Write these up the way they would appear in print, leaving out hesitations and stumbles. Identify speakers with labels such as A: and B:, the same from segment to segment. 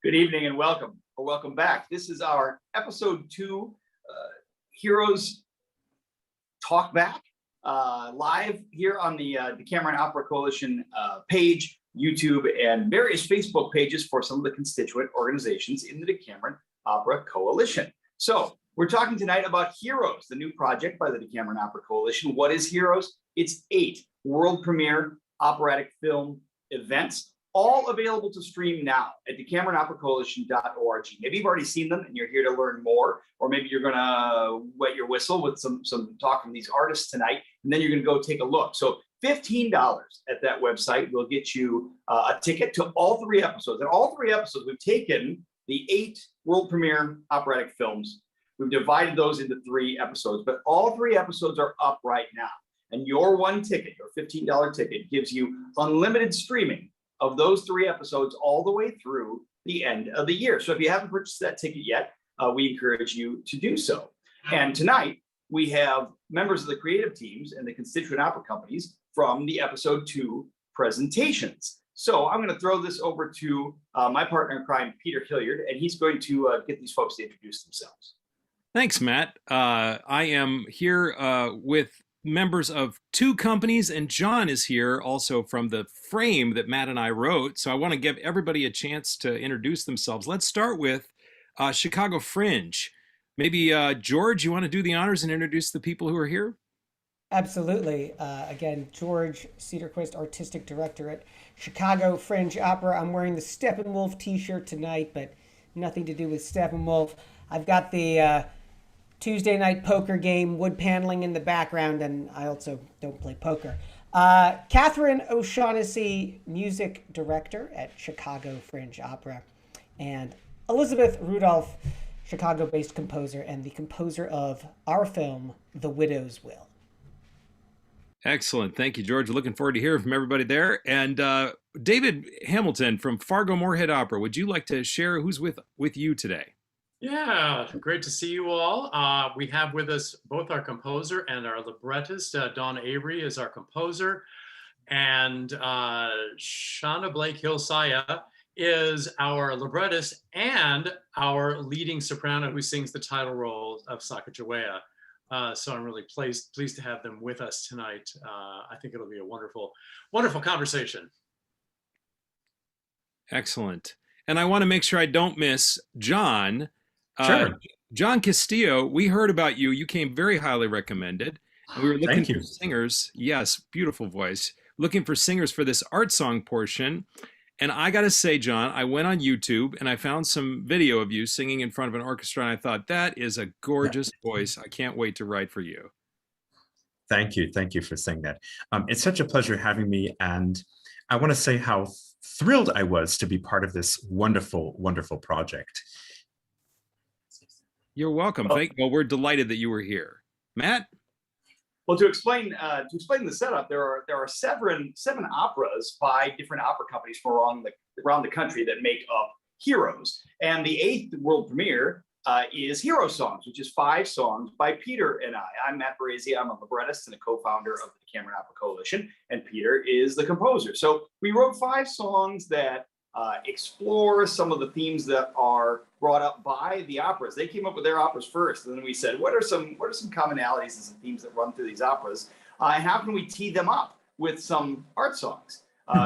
A: Good evening and welcome, or welcome back. This is our episode 2 Heroes Talk Back, live here on the Decameron Opera Coalition page, YouTube, and various Facebook pages for some of the constituent organizations in the Decameron Opera Coalition. So we're talking tonight about Heroes, the new project by the Decameron Opera Coalition. What is Heroes? It's 8 world premiere operatic film events, all available to stream now at DecameronOperaCoalition.org. Maybe you've already seen them and you're here to learn more, or maybe you're gonna wet your whistle with some talk from these artists tonight, and then you're gonna go take a look. So $15 at that website will get you a ticket to all 3 episodes. And all 3 episodes, we've taken the 8 world premiere operatic films, we've divided those into 3 episodes, but all 3 episodes are up right now. And your one ticket, your $15 ticket, gives you unlimited streaming of those 3 episodes all the way through the end of the year. So if you haven't purchased that ticket yet, we encourage you to do so. And tonight, we have members of the creative teams and the constituent opera companies from the episode 2 presentations. So I'm going to throw this over to my partner in crime, Peter Hilliard, and he's going to get these folks to introduce themselves.
B: Thanks, Matt. I am here with members of 2 companies, and John is here also from the frame that Matt and I wrote. So I want to give everybody a chance to introduce themselves. Let's start with Chicago Fringe. Maybe George, you want to do the honors and introduce the people who are here?
C: Absolutely. Again, George Cedarquist, Artistic Director at Chicago Fringe Opera. I'm wearing the Steppenwolf t-shirt tonight, but nothing to do with Steppenwolf. I've got the Tuesday night poker game, wood paneling in the background, and I also don't play poker. Catherine O'Shaughnessy, Music Director at Chicago Fringe Opera. And Elizabeth Rudolph, Chicago-based composer and the composer of our film, The Widow's Will.
B: Excellent. Thank you, George. Looking forward to hearing from everybody there. And David Hamilton from Fargo-Moorhead Opera, would you like to share who's with you today?
D: Yeah, great to see you all. We have with us both our composer and our librettist. Dawn Avery is our composer, and Shauna Blake Hilsaya is our librettist and our leading soprano who sings the title role of Sacagawea. So I'm really pleased to have them with us tonight. I think it'll be a wonderful, wonderful conversation.
B: Excellent. And I want to make sure I don't miss John.
E: Sure.
B: John Castillo, we heard about you. You came very highly recommended. And we were looking for singers. Yes, beautiful voice. Looking for singers for this art song portion. And I got to say, John, I went on YouTube and I found some video of you singing in front of an orchestra. And I thought, that is a gorgeous voice. I can't wait to write for you.
E: Thank you. Thank you for saying that. It's such a pleasure having me. And I want to say how thrilled I was to be part of this wonderful, wonderful project.
B: You're welcome. Well, we're delighted that you were here. Matt?
A: Well, to explain the setup, there are 7 operas by different opera companies from around the country that make up Heroes. And the 8th world premiere is Hero Songs, which is 5 songs by Peter and I. I'm Matt Baresi. I'm a librettist and a co-founder of the Decameron Opera Coalition, and Peter is the composer. So we wrote 5 songs that explore some of the themes that are brought up by the operas. They came up with their operas first, and then we said, what are some commonalities and some themes that run through these operas, and how can we tee them up with some art songs?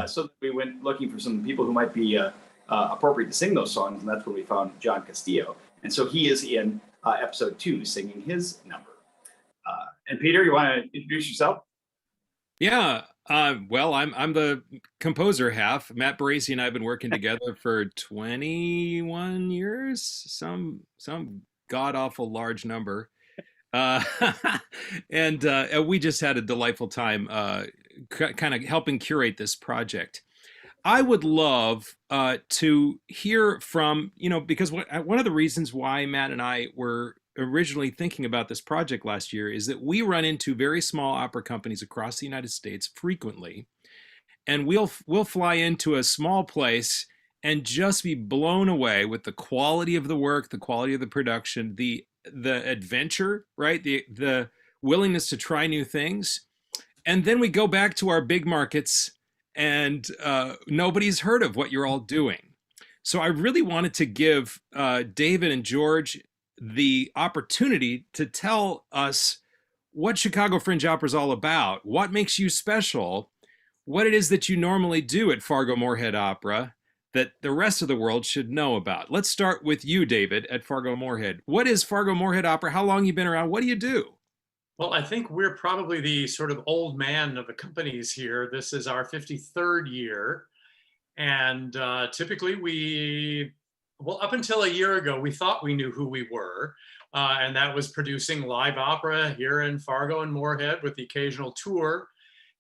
A: So we went looking for some people who might be appropriate to sing those songs, and that's when we found John Castillo. And so he is in episode 2 singing his number. And Peter, you want to introduce yourself?
B: Yeah. Well, I'm the composer half. Matt Baresi and I have been working together for 21 years, some god-awful large number. And we just had a delightful time kind of helping curate this project. I would love to hear from, because one of the reasons why Matt and I were originally thinking about this project last year is that we run into very small opera companies across the United States frequently, and we'll fly into a small place and just be blown away with the quality of the work, the quality of the production, the adventure, right? The willingness to try new things. And then we go back to our big markets and nobody's heard of what you're all doing. So I really wanted to give David and George the opportunity to tell us what Chicago Fringe Opera is all about, what makes you special, what it is that you normally do at Fargo-Moorhead Opera that the rest of the world should know about. Let's start with you, David, at Fargo-Moorhead. What is Fargo-Moorhead Opera? How long have you been around? What do you do?
D: Well, I think we're probably the sort of old man of the companies here. This is our 53rd year. And typically well, up until a year ago, we thought we knew who we were. And that was producing live opera here in Fargo and Moorhead with the occasional tour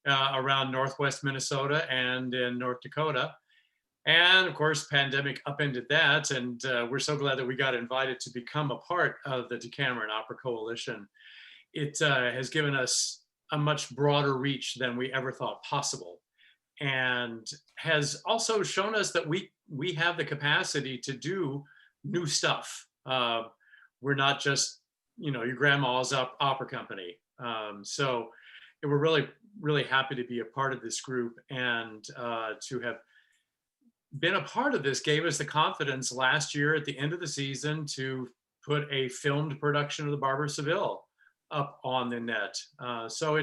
D: around Northwest Minnesota and in North Dakota. And of course, pandemic upended that. And we're so glad that we got invited to become a part of the Decameron Opera Coalition. It has given us a much broader reach than we ever thought possible, and has also shown us that we have the capacity to do new stuff. We're not just, your grandma's opera company. So we're really, really happy to be a part of this group, and to have been a part of this gave us the confidence last year at the end of the season to put a filmed production of the Barber of Seville up on the net. So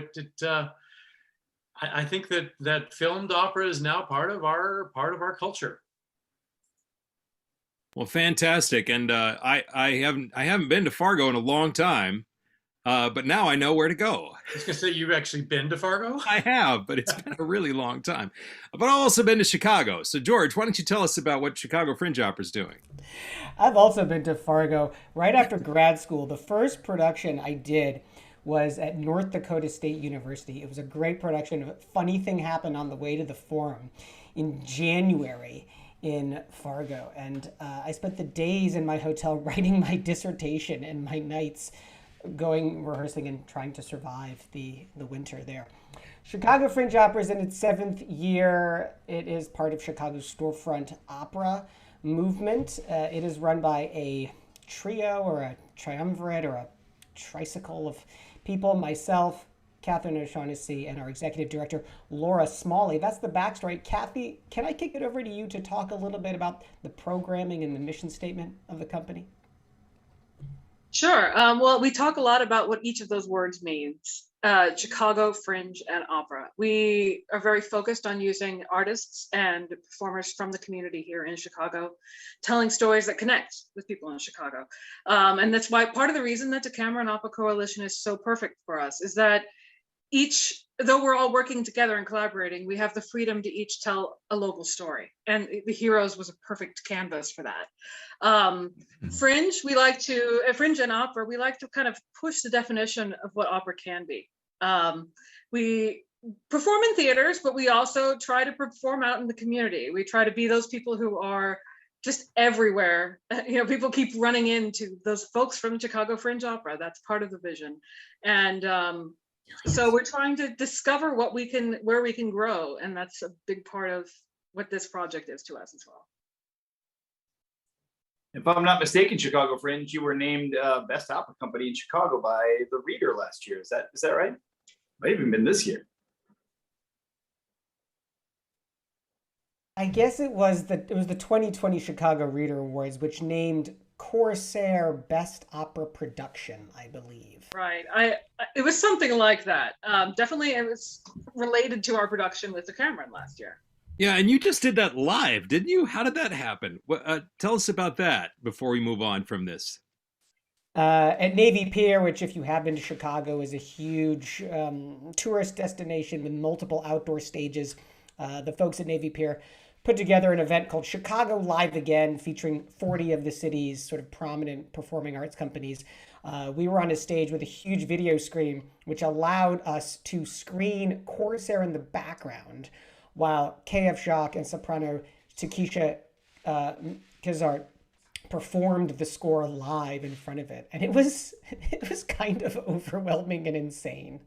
D: I think that filmed opera is now part of our culture.
B: Well, fantastic. And I haven't been to Fargo in a long time, but now I know where to go.
D: I was gonna say, you've actually been to Fargo?
B: I have, but it's been a really long time. But I've also been to Chicago. So George, why don't you tell us about what Chicago Fringe Opera is doing?
C: I've also been to Fargo right after grad school. The first production I did was at North Dakota State University. It was a great production. A funny thing happened on the way to the forum in January in Fargo. And I spent the days in my hotel writing my dissertation and my nights rehearsing and trying to survive the winter there. Chicago Fringe Opera is in its 7th year. It is part of Chicago's storefront opera movement. It is run by a trio or a triumvirate or a tricycle of people, myself, Catherine O'Shaughnessy, and our executive director, Laura Smalley. That's the backstory. Kathy, can I kick it over to you to talk a little bit about the programming and the mission statement of the company?
F: Sure. Well, we talk a lot about what each of those words means. Chicago, Fringe, and Opera. We are very focused on using artists and performers from the community here in Chicago, telling stories that connect with people in Chicago. And that's why part of the reason that Decameron Opera Coalition is so perfect for us is that though we're all working together and collaborating, we have the freedom to each tell a local story. And the Heroes was a perfect canvas for that. Fringe, Fringe and opera, we like to kind of push the definition of what opera can be. We perform in theaters, but we also try to perform out in the community. We try to be those people who are just everywhere. People keep running into those folks from Chicago Fringe Opera. That's part of the vision. And so we're trying to discover where we can grow. And that's a big part of what this project is to us as well.
A: If I'm not mistaken, Chicago Fringe, you were named Best Opera Company in Chicago by the Reader last year. Is that right? Might have even been this year.
C: I guess it was the 2020 Chicago Reader Awards, which named Corsair Best Opera Production, I believe.
F: Right. It was something like that. Definitely, it was related to our production with Decameron last year.
B: Yeah, and you just did that live, didn't you? How did that happen? Tell us about that before we move on from this.
C: At Navy Pier, which if you have been to Chicago is a huge tourist destination with multiple outdoor stages, the folks at Navy Pier put together an event called Chicago Live Again, featuring 40 of the city's sort of prominent performing arts companies. We were on a stage with a huge video screen, which allowed us to screen Corsair in the background, while K.F. Jacques and soprano Takesha Kizart performed the score live in front of it. And it was kind of overwhelming and insane.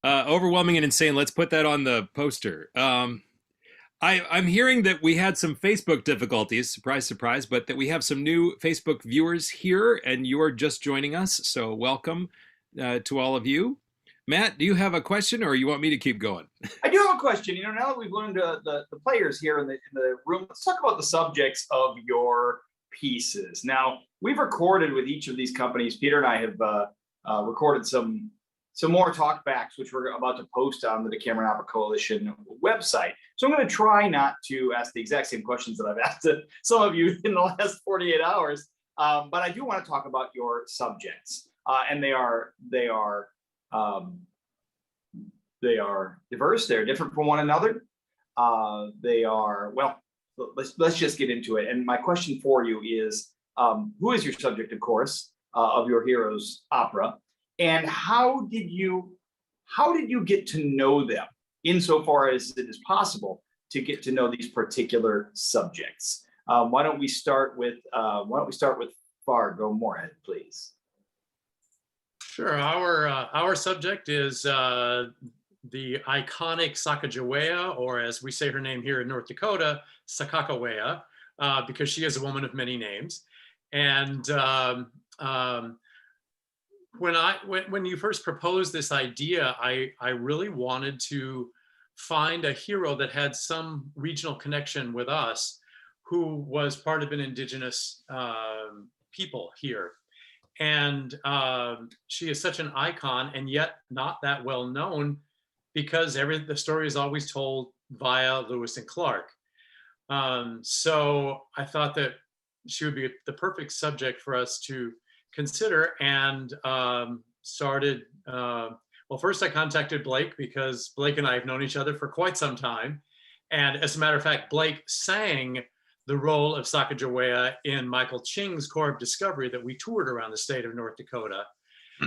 B: Overwhelming and insane. Let's put that on the poster. I'm hearing that we had some Facebook difficulties, surprise, surprise, but that we have some new Facebook viewers here, and you're just joining us. So welcome to all of you. Matt, do you have a question, or you want me to keep going?
A: I do have a question. Now that we've learned the players here in the room, let's talk about the subjects of your pieces. Now, we've recorded with each of these companies. Peter and I have recorded some more talkbacks, which we're about to post on the Decameron Opera Coalition website. So I'm going to try not to ask the exact same questions that I've asked to some of you in the last 48 hours. But I do want to talk about your subjects, and they are diverse. They're different from one another. They are, well, let's just get into it. And my question for you is, who is your subject, of course, of your hero's opera, and how did you get to know them, insofar as it is possible to get to know these particular subjects? Why don't we start with Fargo-Moorhead, please?
D: Sure. Our subject is the iconic Sacagawea, or as we say her name here in North Dakota, Sacagawea, because she is a woman of many names. And when you first proposed this idea, I really wanted to find a hero that had some regional connection with us, who was part of an indigenous people here. And she is such an icon, and yet not that well known, because the story is always told via Lewis and Clark. So I thought that she would be the perfect subject for us to consider, and started. Well, first I contacted Blake, because Blake and I have known each other for quite some time. And as a matter of fact, Blake sang the role of Sacagawea in Michael Ching's Corps of Discovery that we toured around the state of North Dakota.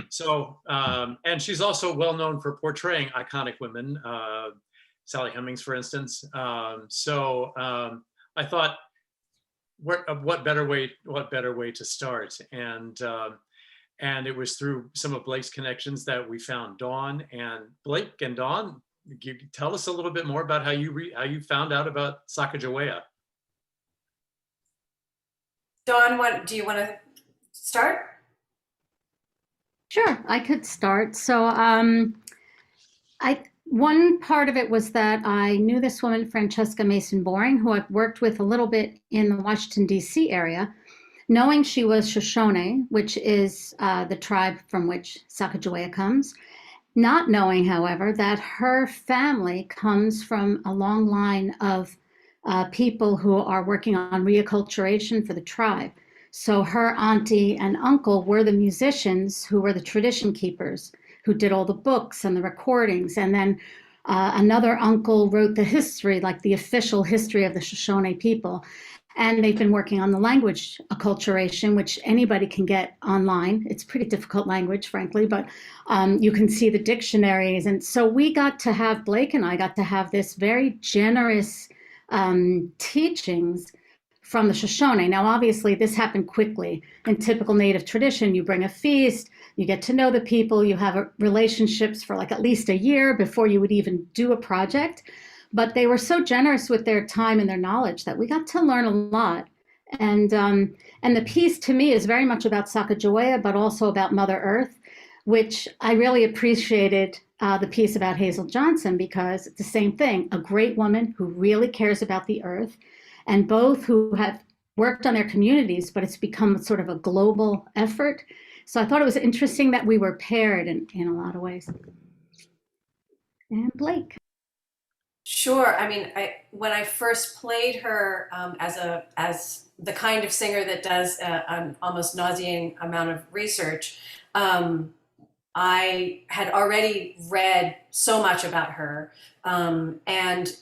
D: So, and she's also well known for portraying iconic women, Sally Hemings, for instance. So I thought, what better way to start? And it was through some of Blake's connections that we found Dawn. And Blake and Dawn, tell us a little bit more about how you found out about Sacagawea.
G: Dawn, do you want to start?
H: Sure, I could start. So one part of it was that I knew this woman, Francesca Mason Boring, who I've worked with a little bit in the Washington, D.C. area, knowing she was Shoshone, which is the tribe from which Sacagawea comes, not knowing, however, that her family comes from a long line of people who are working on reacculturation for the tribe. So her auntie and uncle were the musicians who were the tradition keepers, who did all the books and the recordings. And then another uncle wrote the history, like the official history of the Shoshone people. And they've been working on the language acculturation, which anybody can get online. It's pretty difficult language, frankly, but you can see the dictionaries. And so Blake and I got to have this very generous teachings from the Shoshone. Now, obviously, this happened quickly. In typical Native tradition, you bring a feast, you get to know the people, you have relationships for like at least a year before you would even do a project. But they were so generous with their time and their knowledge that we got to learn a lot. And the piece to me is very much about Sacagawea, but also about Mother Earth, which I really appreciated the piece about Hazel Johnson, because it's the same thing, a great woman who really cares about the earth, and both who have worked on their communities, but it's become sort of a global effort. So I thought it was interesting that we were paired in a lot of ways. And Blake.
G: Sure. I mean, when I first played her as the kind of singer that does an almost nauseating amount of research, I had already read so much about her, and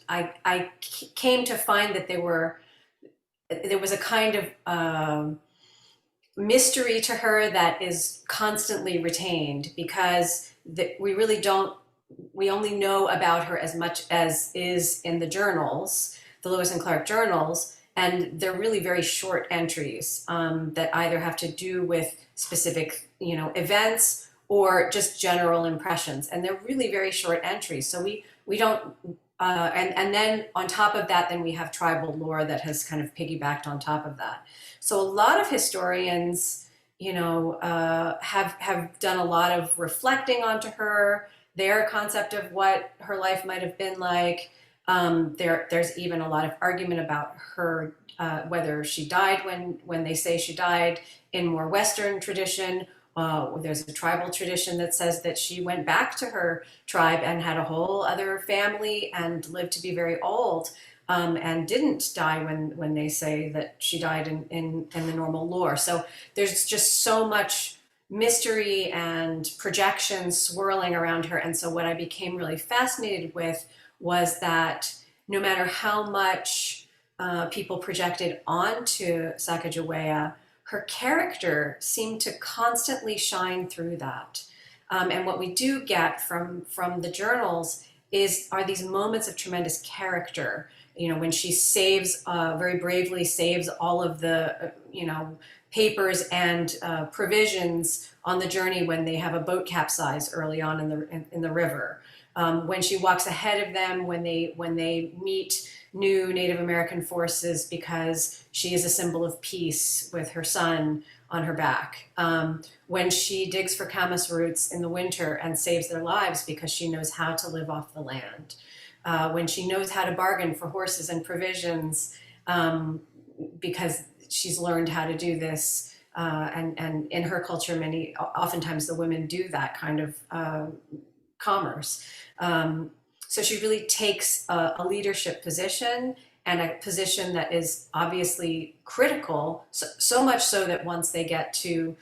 G: I came to find that there was a kind of mystery to her that is constantly retained, because we only know about her as much as is in the journals, the Lewis and Clark journals, and they're really very short entries that either have to do with specific, events or just general impressions, and they're really very short entries. So we don't, and then on top of that, then we have tribal lore that has kind of piggybacked on top of that. So a lot of historians, have done a lot of reflecting onto her. their concept of what her life might have been like. There's even a lot of argument about her, whether she died when they say she died in more Western tradition. There's a tribal tradition that says that she went back to her tribe and had a whole other family and lived to be very old, and didn't die when they say that she died in the normal lore. So there's just so much mystery and projection swirling around her. And so what I became really fascinated with was that no matter how much people projected onto Sacagawea, her character seemed to constantly shine through that. And what we do get from the journals are these moments of tremendous character. You know, when she very bravely saves all of the, papers and provisions on the journey when they have a boat capsize early on in the river. When she walks ahead of them, when they meet new Native American forces because she is a symbol of peace with her son on her back. When she digs for camas roots in the winter and saves their lives because she knows how to live off the land. When she knows how to bargain for horses and provisions because she's learned how to do this. And in her culture, oftentimes the women do that kind of commerce. So she really takes a leadership position, and a position that is obviously critical, so much so that once they get to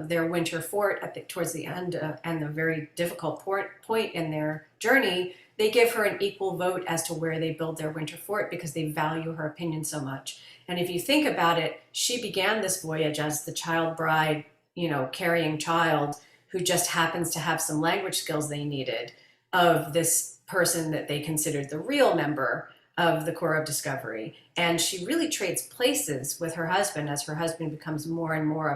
G: their winter fort towards the end and the very difficult point in their journey, they give her an equal vote as to where they build their winter fort because they value her opinion so much. And if you think about it, she began this voyage as the child bride, carrying child who just happens to have some language skills they needed of this person that they considered the real member of the Corps of Discovery. And she really trades places with her husband as her husband becomes more and more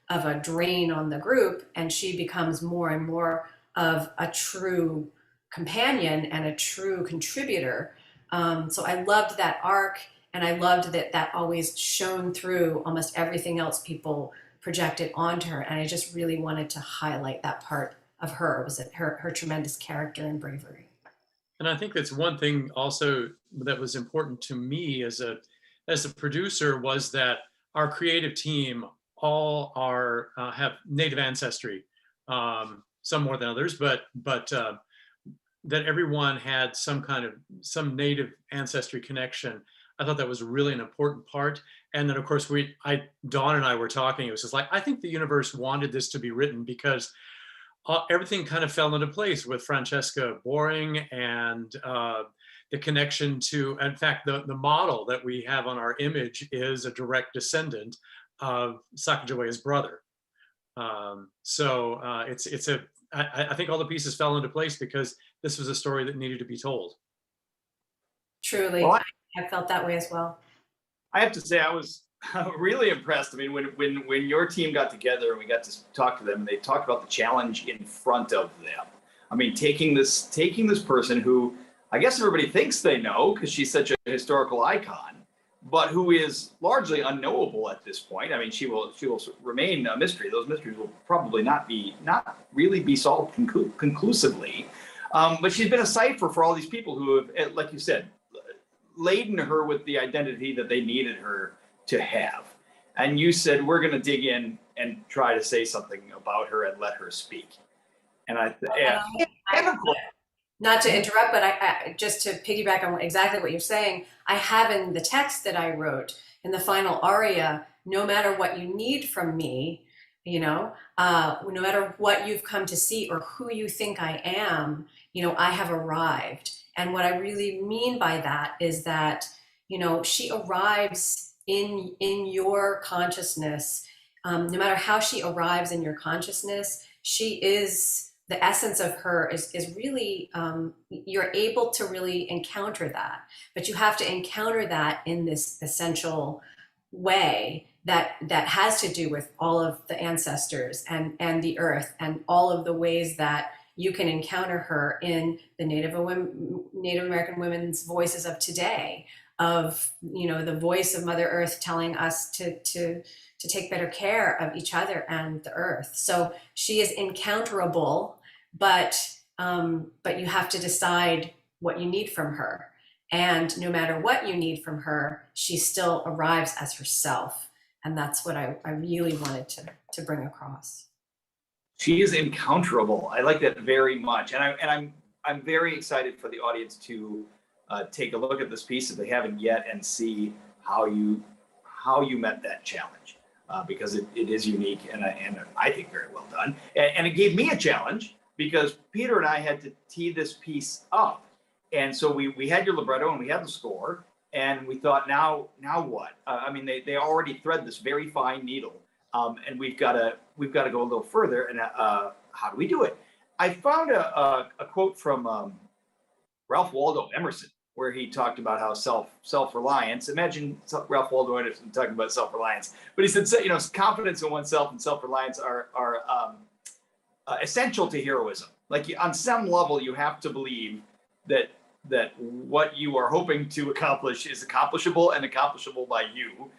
G: of a drain on the group, and she becomes more and more of a true companion and a true contributor. So I loved that arc, and I loved that always shone through almost everything else people projected onto her. And I just really wanted to highlight that part of her, was it her tremendous character and bravery.
D: And I think that's one thing also that was important to me as a producer, was that our creative team all have Native ancestry, some more than others, but that everyone had some some Native ancestry connection. I thought that was really an important part. And then of course Dawn and I were talking, it was just like, I think the universe wanted this to be written because everything kind of fell into place with Francesca Boring and the connection to, in fact, the model that we have on our image is a direct descendant of Sacagawea's brother. I think all the pieces fell into place because this was a story that needed to be told.
G: Truly,
A: Well,
G: I felt that way as well.
A: I have to say, I was really impressed. I mean, when your team got together and we got to talk to them, and they talked about the challenge in front of them. I mean, taking this person who I guess everybody thinks they know because she's such a historical icon, but who is largely unknowable at this point. I mean, she will remain a mystery. Those mysteries will probably not really be solved conclusively. But she's been a cipher for all these people who have, like you said, laden her with the identity that they needed her to have. And you said, we're going to dig in and try to say something about her and let her speak. And
G: not to interrupt, but I just to piggyback on exactly what you're saying, I have in the text that I wrote in the final aria, no matter what you need from me, no matter what you've come to see or who you think I am, I have arrived. And what I really mean by that is that, she arrives in your consciousness. No matter how she arrives in your consciousness, she is, the essence of her is really, you're able to really encounter that, but you have to encounter that in this essential way that has to do with all of the ancestors and the earth and all of the ways that you can encounter her in the Native American women's voices of today, of, the voice of Mother Earth telling us to take better care of each other and the earth. So she is encounterable, but but you have to decide what you need from her. And no matter what you need from her, she still arrives as herself. And that's what I really wanted to bring across.
A: She is encounterable. I like that very much, and I'm very excited for the audience to take a look at this piece if they haven't yet and see how you met that challenge, because it is unique and I think very well done. And it gave me a challenge because Peter and I had to tee this piece up, and so we had your libretto and we had the score, and we thought now what? I mean, they already thread this very fine needle. And we've got to go a little further. And how do we do it? I found a quote from Ralph Waldo Emerson, where he talked about how self-reliance. Imagine Ralph Waldo Emerson talking about self-reliance, but he said, confidence in oneself and self-reliance are essential to heroism. Like on some level, you have to believe that what you are hoping to accomplish is accomplishable and accomplishable by you.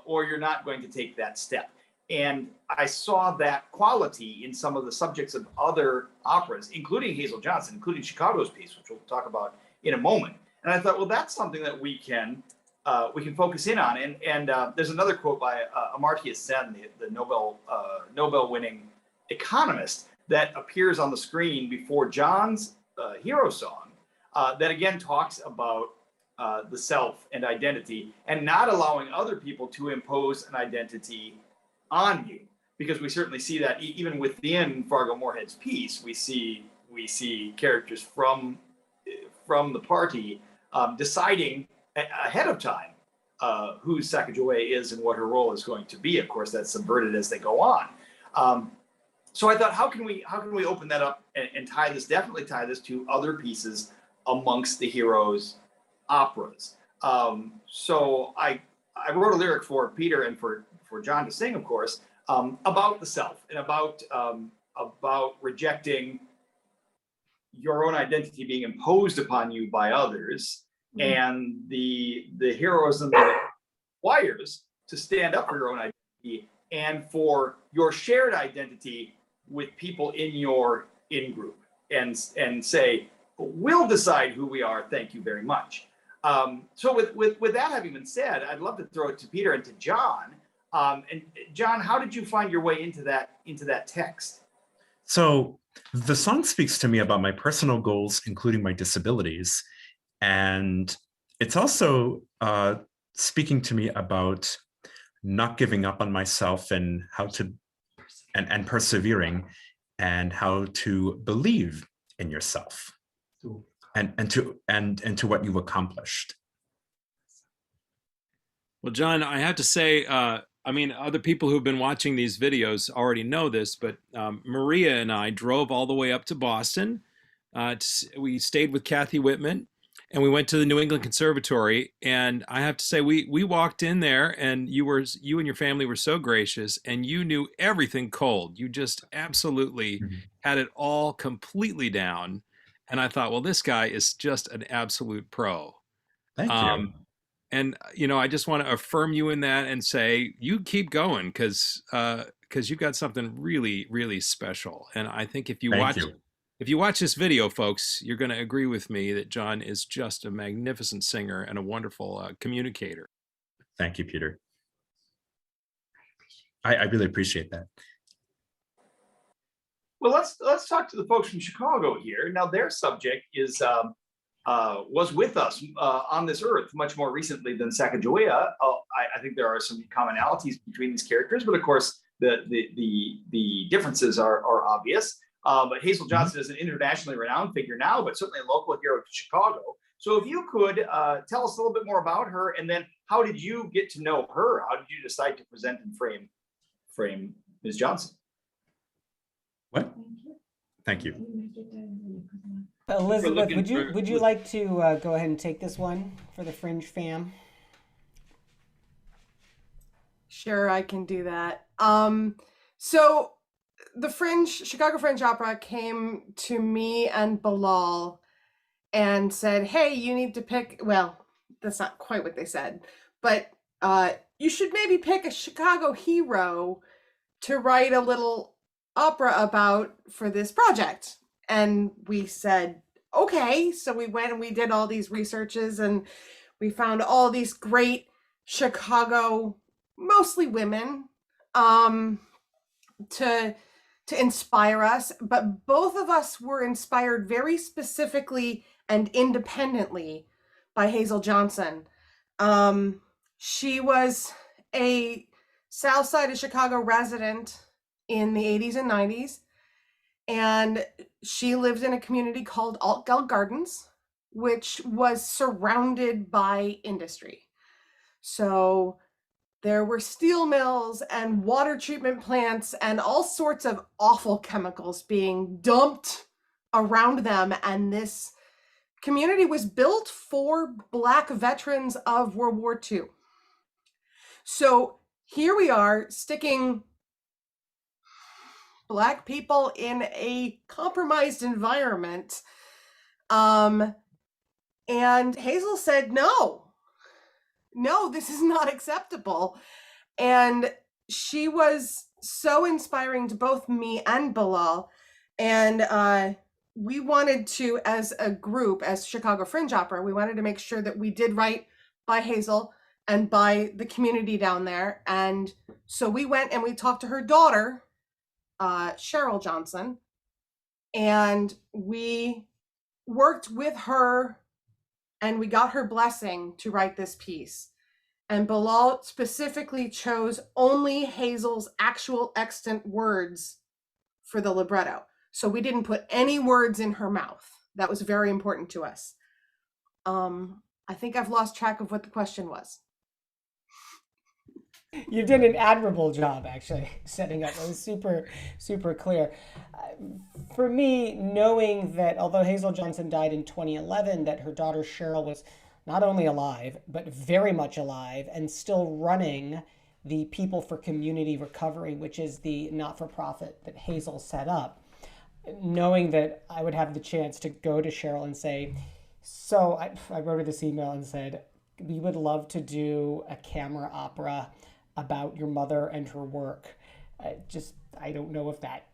A: Or you're not going to take that step. And I saw that quality in some of the subjects of other operas, including Hazel Johnson, including Chicago's piece, which we'll talk about in a moment. And I thought, well, that's something that we can focus in on. And there's another quote by Amartya Sen, the Nobel-winning economist, that appears on the screen before John's hero song, that again talks about the self and identity, and not allowing other people to impose an identity on you, because we certainly see that even within Fargo-Moorhead's piece, we see characters from the party deciding ahead of time who Sacagawea is and what her role is going to be. Of course, that's subverted as they go on. So I thought, how can we open that up and tie this to other pieces amongst the heroes' operas. So I wrote a lyric for Peter and for John to sing, of course, about the self and about rejecting your own identity being imposed upon you by others, and the heroism that it requires to stand up for your own identity and for your shared identity with people in your in-group, and say, we'll decide who we are, thank you very much. So with that having been said, I'd love to throw it to Peter and to John. And John, how did you find your way into that text?
E: So the song speaks to me about my personal goals, including my disabilities. And it's also speaking to me about not giving up on myself and how to, and persevering, and how to believe in yourself. And to what you've accomplished.
B: Well, John, I have to say, I mean, other people who've been watching these videos already know this, but Maria and I drove all the way up to Boston. We stayed with Kathy Whitman, and we went to the New England Conservatory. And I have to say, we walked in there, and you and your family were so gracious, and you knew everything cold. You just absolutely had it all completely down. And I thought, well, this guy is just an absolute pro.
E: Thank you.
B: And I just want to affirm you in that and say you keep going, because you've got something really, really special. And I think if you watch this video, folks, you're going to agree with me that John is just a magnificent singer and a wonderful communicator.
E: Thank you, Peter. I really appreciate that.
A: Well, let's talk to the folks from Chicago here. Now, their subject is was with us on this earth much more recently than Sacagawea. I think there are some commonalities between these characters, but of course the differences are obvious. But Hazel Johnson is an internationally renowned figure now, but certainly a local hero to Chicago. So if you could tell us a little bit more about her, and then how did you get to know her? How did you decide to present and frame Ms. Johnson?
E: What? Thank you.
C: Elizabeth, would you like to go ahead and take this one for the Fringe fam?
I: Sure, I can do that. So the Chicago Fringe Opera came to me and Bilal and said, hey, you need to pick, well, that's not quite what they said, but you should maybe pick a Chicago hero to write a little opera about for this project. And we said, okay. So we went and we did all these researches, and we found all these great Chicago, mostly women, to inspire us. But both of us were inspired very specifically and independently by Hazel Johnson. She was a South Side of Chicago resident in the 80s and 90s, and she lived in a community called Altgeld Gardens, which was surrounded by industry. So there were steel mills and water treatment plants and all sorts of awful chemicals being dumped around them. And this community was built for Black veterans of World War II. So here we are sticking Black people in a compromised environment. And Hazel said, no, this is not acceptable. And she was so inspiring to both me and Bilal. And we wanted to, as a group, as Chicago Fringe Opera, we wanted to make sure that we did right by Hazel and by the community down there. And so we went and we talked to her daughter, Cheryl Johnson, and we worked with her and we got her blessing to write this piece. And Bilal specifically chose only Hazel's actual extant words for the libretto. So we didn't put any words in her mouth. That was very important to us. I think I've lost track of what the question was.
C: You did an admirable job, actually, setting up. It was super, super clear. For me, knowing that although Hazel Johnson died in 2011, that her daughter Cheryl was not only alive, but very much alive and still running the People for Community Recovery, which is the not-for-profit that Hazel set up. Knowing that I would have the chance to go to Cheryl and say, so I wrote her this email and said, we would love to do a camera opera about your mother and her work. I don't know if that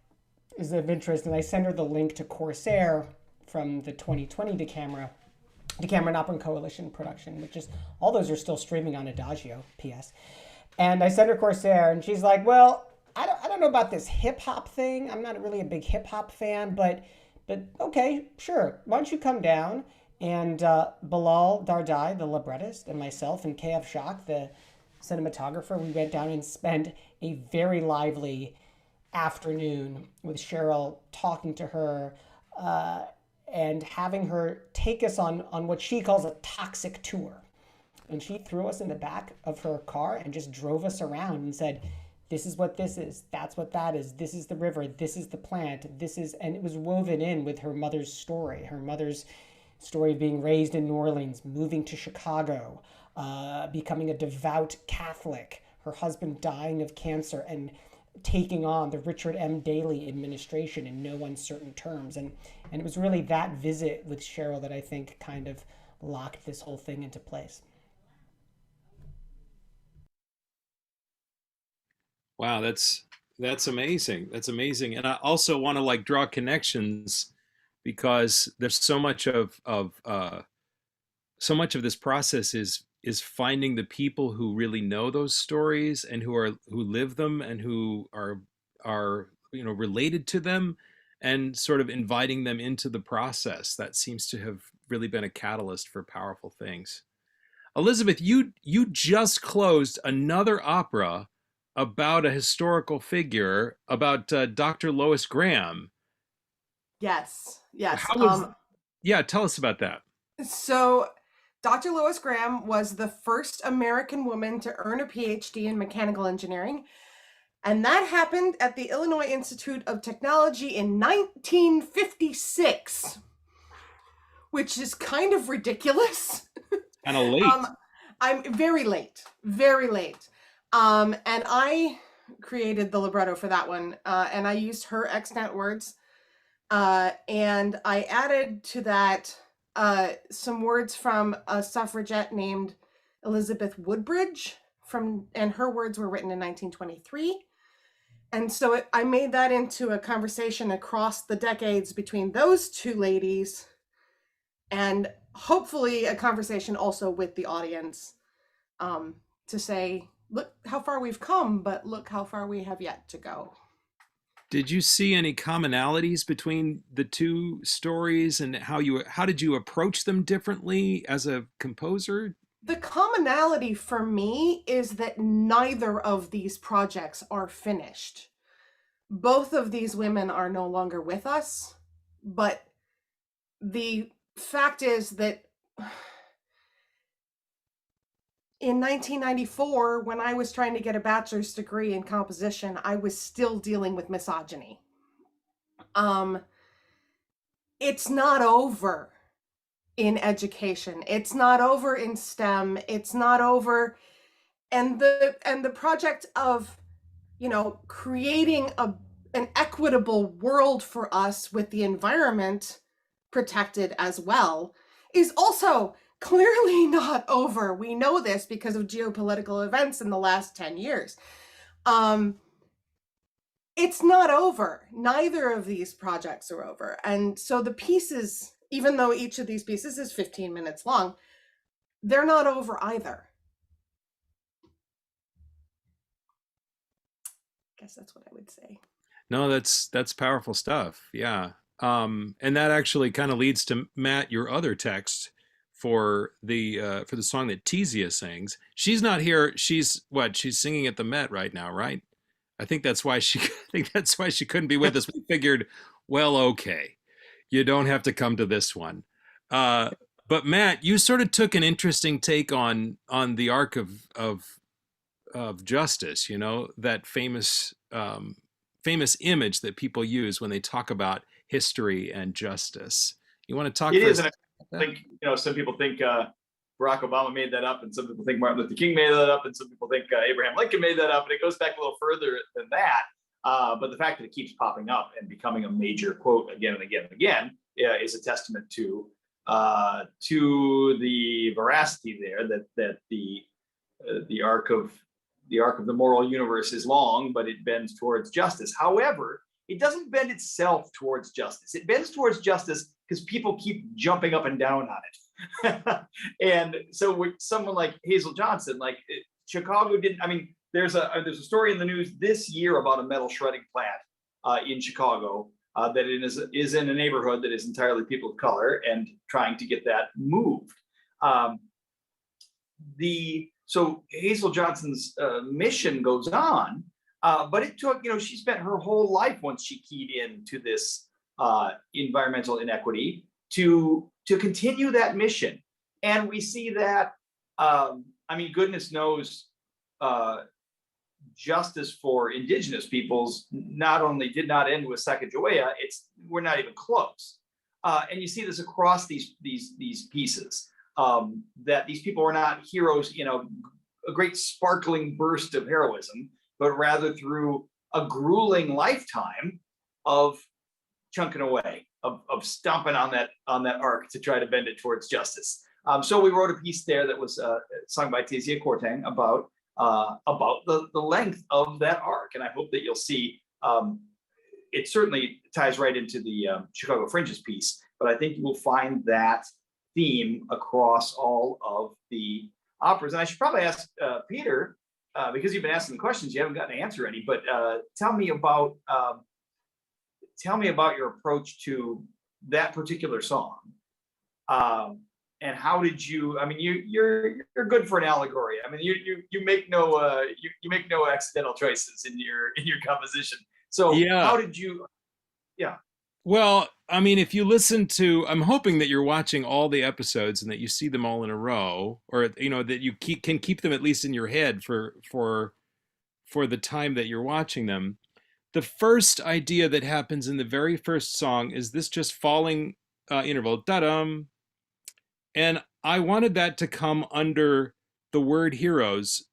C: is of interest. And I sent her the link to Corsair from the 2020 Decameron Opera Coalition production, which is, all those are still streaming on Adagio, P.S. And I sent her Corsair, and she's like, well, I don't know about this hip hop thing. I'm not really a big hip hop fan, but okay, sure. Why don't you come down? And Bilal Dardai, the librettist, and myself and KF Shock, the cinematographer, we went down and spent a very lively afternoon with Cheryl, talking to her and having her take us on what she calls a toxic tour. And she threw us in the back of her car and just drove us around and said, this is what this is, that's what that is, this is the river, this is the plant, and it was woven in with her mother's story of being raised in New Orleans, moving to Chicago, becoming a devout Catholic, her husband dying of cancer, and taking on the Richard M. Daley administration in no uncertain terms. And it was really that visit with Cheryl that I think kind of locked this whole thing into place.
B: Wow, that's amazing. That's amazing. And I also want to draw connections, because there's so much of this process is finding the people who really know those stories and who live them and who are related to them, and sort of inviting them into the process. That seems to have really been a catalyst for powerful things. Elizabeth, you just closed another opera about a historical figure, about Dr. Lois Graham.
I: Yes.
B: Yeah, tell us about that.
I: So Dr. Lois Graham was the first American woman to earn a PhD in mechanical engineering. And that happened at the Illinois Institute of Technology in 1956, which is kind of ridiculous.
B: Kind of late.
I: I'm very late. And I created the libretto for that one. And I used her extant words. And I added to that some words from a suffragette named Elizabeth Woodbridge, and her words were written in 1923. And so I made that into a conversation across the decades between those two ladies, and hopefully a conversation also with the audience, to say, look how far we've come, but look how far we have yet to go.
B: Did you see any commonalities between the two stories, and how did you approach them differently as a composer?
I: The commonality for me is that neither of these projects are finished. Both of these women are no longer with us, but the fact is that in 1994, when I was trying to get a bachelor's degree in composition, I was still dealing with misogyny. It's not over in education. It's not over in STEM. It's not over. And the project of, creating an equitable world for us with the environment protected as well is also clearly not over. We know this because of geopolitical events in the last 10 years. It's not over. Neither of these projects are over. And so the pieces, even though each of these pieces is 15 minutes long, they're not over either. I guess that's what I would say.
B: No, that's powerful stuff. Yeah. And that actually kind of leads to, Matt, your other text for the song that Tizia sings. She's not here. She's singing at the Met right now, right? I think that's why she couldn't be with us. We figured, well, okay, you don't have to come to this one. But Matt, you sort of took an interesting take on the arc of justice. That famous image that people use when they talk about history and justice. You want to talk?
A: It is, and I think some people think Barack Obama made that up, and some people think Martin Luther King made that up, and some people think Abraham Lincoln made that up, and it goes back a little further than that. But the fact that it keeps popping up and becoming a major quote again and again and again is a testament to the veracity there, that the arc of the moral universe is long, but it bends towards justice. However, it doesn't bend itself towards justice. It bends towards justice because people keep jumping up and down on it. And so with someone like Hazel Johnson, like Chicago didn't, there's a story in the news this year about a metal shredding plant in Chicago that is in a neighborhood that is entirely people of color, and trying to get that moved. So Hazel Johnson's mission goes on, but it took, she spent her whole life, once she keyed into this environmental inequity, to continue that mission. And we see that, goodness knows, justice for indigenous peoples not only did not end with Sacagawea, we're not even close. And you see this across these pieces. That these people were not heroes, a great sparkling burst of heroism, but rather through a grueling lifetime of chunking away, of stomping on that arc to try to bend it towards justice. So we wrote a piece there that was sung by Tizia Kortang about the length of that arc, and I hope that you'll see. It certainly ties right into the Chicago Fringes piece, but I think you will find that theme across all of the operas. And I should probably ask Peter, because you've been asking the questions, you haven't gotten to answer any, but tell me about your approach to that particular song. And how did you, you're good for an allegory. You make no you make no accidental choices in your composition. So
B: yeah.
A: How did you, yeah.
B: Well, if you listen to, I'm hoping that you're watching all the episodes and that you see them all in a row, or that you can keep them at least in your head for the time that you're watching them. The first idea that happens in the very first song is this just falling interval, da-dum, and I wanted that to come under the word heroes,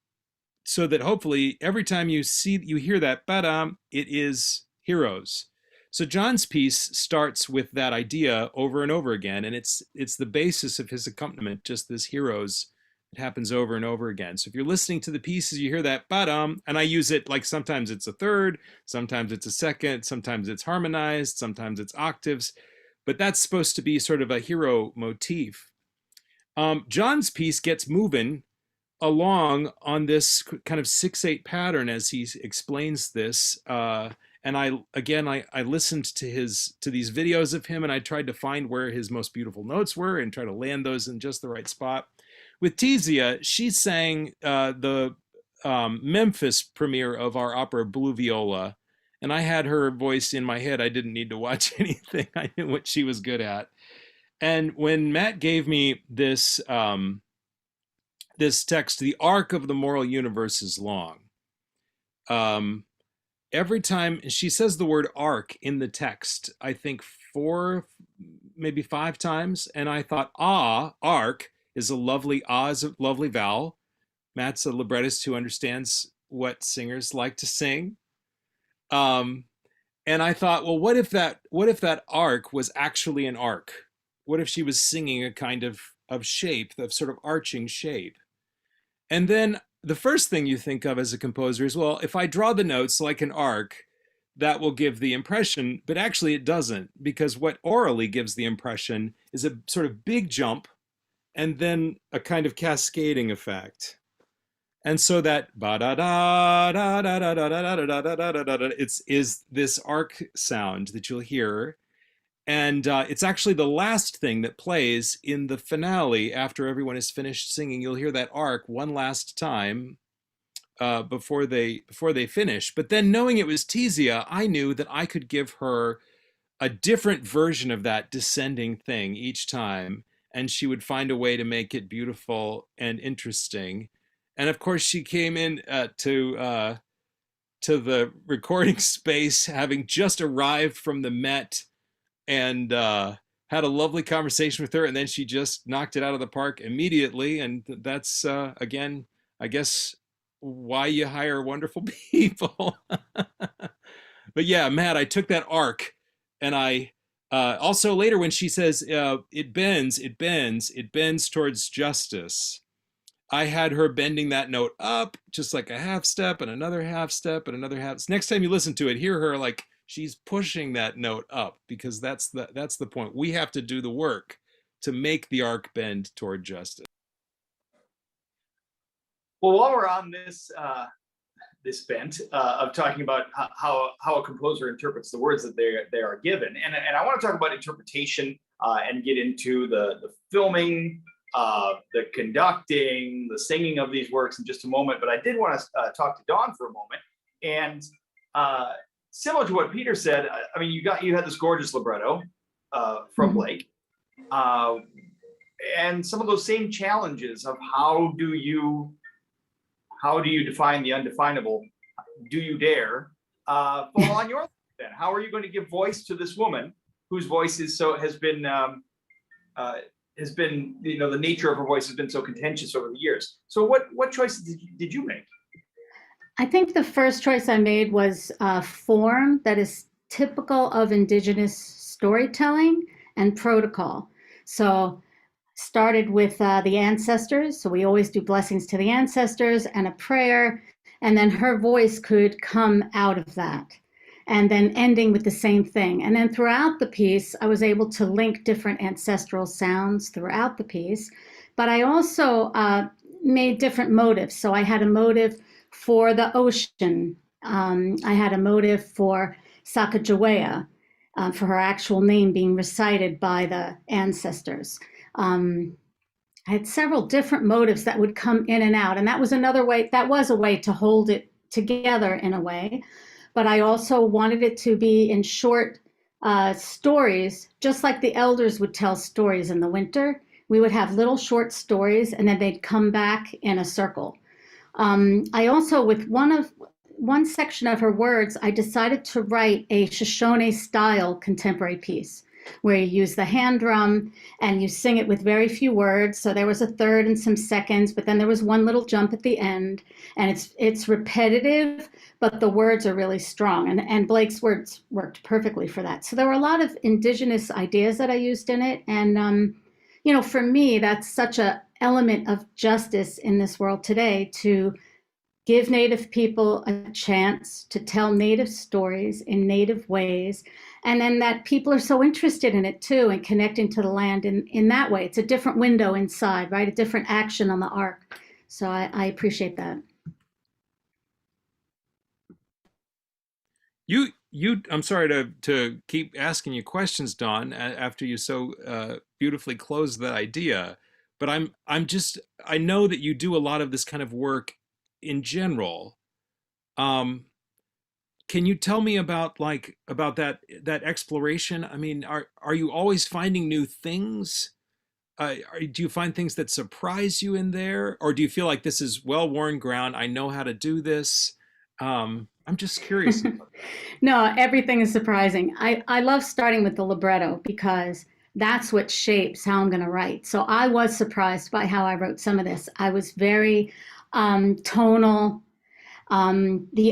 B: so that hopefully every time you hear that ba-dum, it is heroes. So John's piece starts with that idea over and over again, and it's the basis of his accompaniment, just this heroes It happens over and over again. So if you're listening to the pieces, you hear that ba-dum, and I use it like sometimes it's a third, sometimes it's a second, sometimes it's harmonized, sometimes it's octaves, but that's supposed to be sort of a hero motif. John's piece gets moving along on this kind of 6/8 pattern as he explains this. And I listened to these videos of him, and I tried to find where his most beautiful notes were and try to land those in just the right spot. With Tizia, she sang the Memphis premiere of our opera Blue Viola, and I had her voice in my head. I didn't need to watch anything. I knew what she was good at. And when Matt gave me this this text, "The arc of the moral universe is long." Every time she says the word arc in the text, I think 4, maybe 5 times, and I thought, arc is a lovely is a lovely vowel. Matt's a librettist who understands what singers like to sing. And I thought, well, what if that arc was actually an arc? What if she was singing a kind of shape, of sort of arching shape? And then the first thing you think of as a composer is, well, if I draw the notes like an arc, that will give the impression, but actually it doesn't, because what orally gives the impression is a sort of big jump and then a kind of cascading effect. And so that ba da da da da da da da da da da da da is this arc sound that you'll hear. And it's actually the last thing that plays in the finale after everyone is finished singing. You'll hear that arc one last time before they finish. But then, knowing it was Tizia, I knew that I could give her a different version of that descending thing each time, and she would find a way to make it beautiful and interesting. And of course, she came in to the recording space having just arrived from the Met, and had a lovely conversation with her, and then she just knocked it out of the park immediately. And that's again, I guess, why you hire wonderful people. But yeah, Matt, I took that arc, and I also later when she says it bends towards justice, I had her bending that note up just like a half step and another half step and another half. Next time you listen to it, hear her like she's pushing that note up, because that's the point. We have to do the work to make the arc bend toward justice.
A: Well, while we're on this this bent of talking about how a composer interprets the words that they are given, and I want to talk about interpretation and get into the filming, the conducting, the singing of these works in just a moment. But I did want to talk to Dawn for a moment, and similar to what Peter said, I mean, you had this gorgeous libretto from Blake, and some of those same challenges of how do you define the undefinable? Do you dare fall on your then? How are you going to give voice to this woman whose voice has been the nature of her voice has been so contentious over the years? So what choices did you make?
H: I think the first choice I made was a form that is typical of Indigenous storytelling and protocol. So started with the ancestors. So we always do blessings to the ancestors and a prayer. And then her voice could come out of that. And then ending with the same thing. And then throughout the piece, I was able to link different ancestral sounds throughout the piece. But I also made different motives. So I had a motive for the ocean. I had a motive for Sacagawea, for her actual name being recited by the ancestors. I had several different motives that would come in and out. And that was another way, that was a way to hold it together in a way. But I also wanted it to be in short stories, just like the elders would tell stories in the winter. We would have little short stories, and then they'd come back in a circle. I also, with one section of her words, I decided to write a Shoshone-style contemporary piece, where you use the hand drum and you sing it with very few words. So there was a third and some seconds, but then there was one little jump at the end, and it's repetitive, but the words are really strong. And Blake's words worked perfectly for that. So there were a lot of Indigenous ideas that I used in it. And, for me, that's such a element of justice in this world today to give Native people a chance to tell Native stories in Native ways. And then that people are so interested in it too, and connecting to the land in that way. It's a different window inside, right? A different action on the arc. So I appreciate that.
B: I'm sorry to keep asking you questions, Dawn, after you so beautifully closed that idea, but I know that you do a lot of this kind of work in general. Can you tell me about that exploration? I mean, are you always finding new things? Do you find things that surprise you in there, or do you feel like this is well-worn ground? I know how to do this. I'm just curious.
H: No, everything is surprising. I love starting with the libretto because that's what shapes how I'm going to write. So I was surprised by how I wrote some of this. I was very tonal. The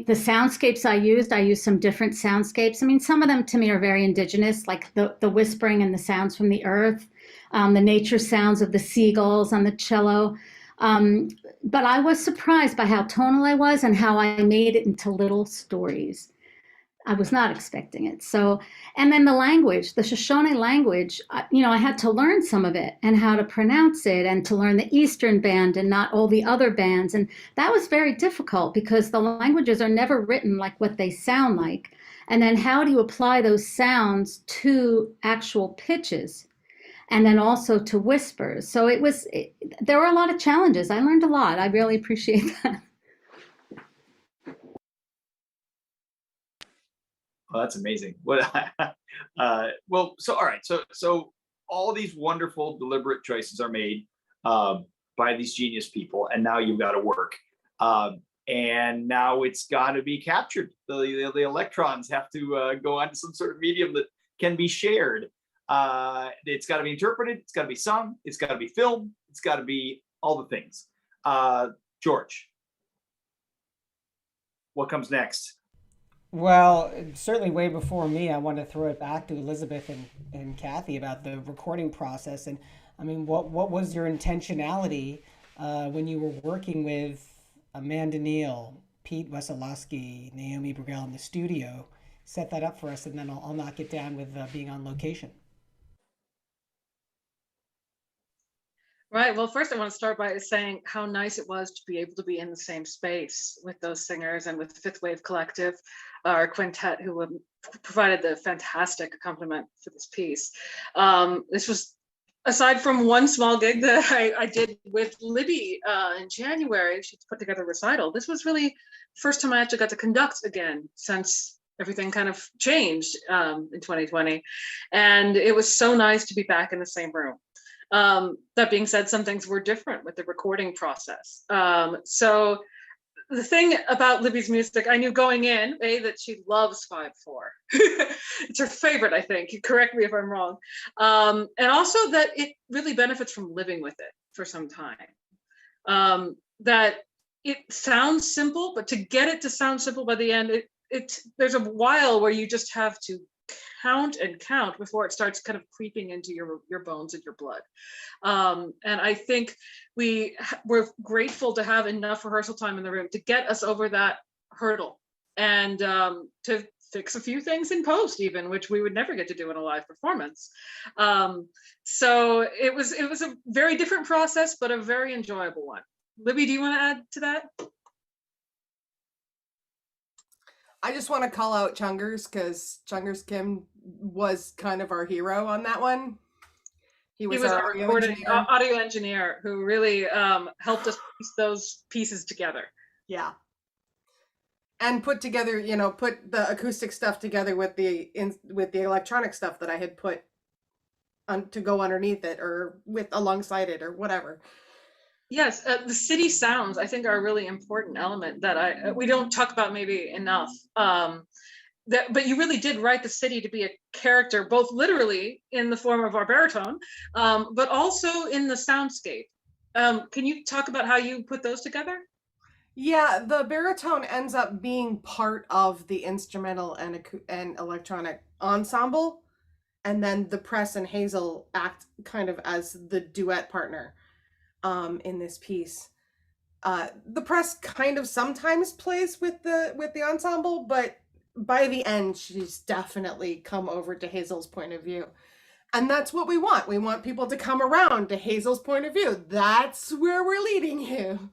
H: soundscapes I used some different soundscapes. I mean, some of them to me are very indigenous, like the whispering and the sounds from the earth, the nature sounds of the seagulls on the cello. But I was surprised by how tonal I was and how I made it into little stories. I was not expecting it. So, and then the language, the Shoshone language, I had to learn some of it and how to pronounce it and to learn the Eastern band and not all the other bands. And that was very difficult because the languages are never written like what they sound like. And then how do you apply those sounds to actual pitches? And then also to whispers. So there were a lot of challenges. I learned a lot. I really appreciate that.
A: Well, that's amazing. What? Well, so all right, so all these wonderful, deliberate choices are made by these genius people, and now you've got to work, and now it's got to be captured. The electrons have to go onto some sort of medium that can be shared. It's got to be interpreted. It's got to be sung. It's got to be filmed. It's got to be all the things. George, what comes next?
C: Well, certainly way before me, I want to throw it back to Elizabeth and Kathy about the recording process. And I mean, what was your intentionality when you were working with Amanda Neal, Pete Wesolowski, Naomi Brugel in the studio? Set that up for us, and then I'll knock it down with being on location.
F: Right. Well, first I want to start by saying how nice it was to be able to be in the same space with those singers and with Fifth Wave Collective, our quintet, who provided the fantastic accompaniment for this piece. This was, aside from one small gig that I did with Libby in January, she put together a recital. This was really the first time I actually got to conduct again since everything kind of changed in 2020. And it was so nice to be back in the same room. That being said, some things were different with the recording process. So the thing about Libby's music, I knew going in, that she loves 5/4. It's her favorite, I think. Correct me if I'm wrong. And also that it really benefits from living with it for some time. That it sounds simple, but to get it to sound simple by the end, there's a while where you just have to count and count before it starts kind of creeping into your bones and your blood. And I think we're grateful to have enough rehearsal time in the room to get us over that hurdle and to fix a few things in post even, which we would never get to do in a live performance. So it was a very different process, but a very enjoyable one. Libby, do you want to add to that?
I: I just want to call out Chungers because Chungers Kim was kind of our hero on that one. He was our
F: audio engineer who really helped us piece those pieces together.
I: Yeah. And put together, put the acoustic stuff together with the electronic stuff that I had put to go underneath it or alongside it or whatever.
F: Yes, the city sounds, I think, are a really important element that we don't talk about maybe enough. But you really did write the city to be a character, both literally in the form of our baritone, but also in the soundscape. Can you talk about how you put those together?
I: Yeah, the baritone ends up being part of the instrumental and electronic ensemble, and then the press and Hazel act kind of as the duet partner. in this piece. The press kind of sometimes plays with the ensemble, but by the end, she's definitely come over to Hazel's point of view. And that's what we want. We want people to come around to Hazel's point of view. That's where we're leading you.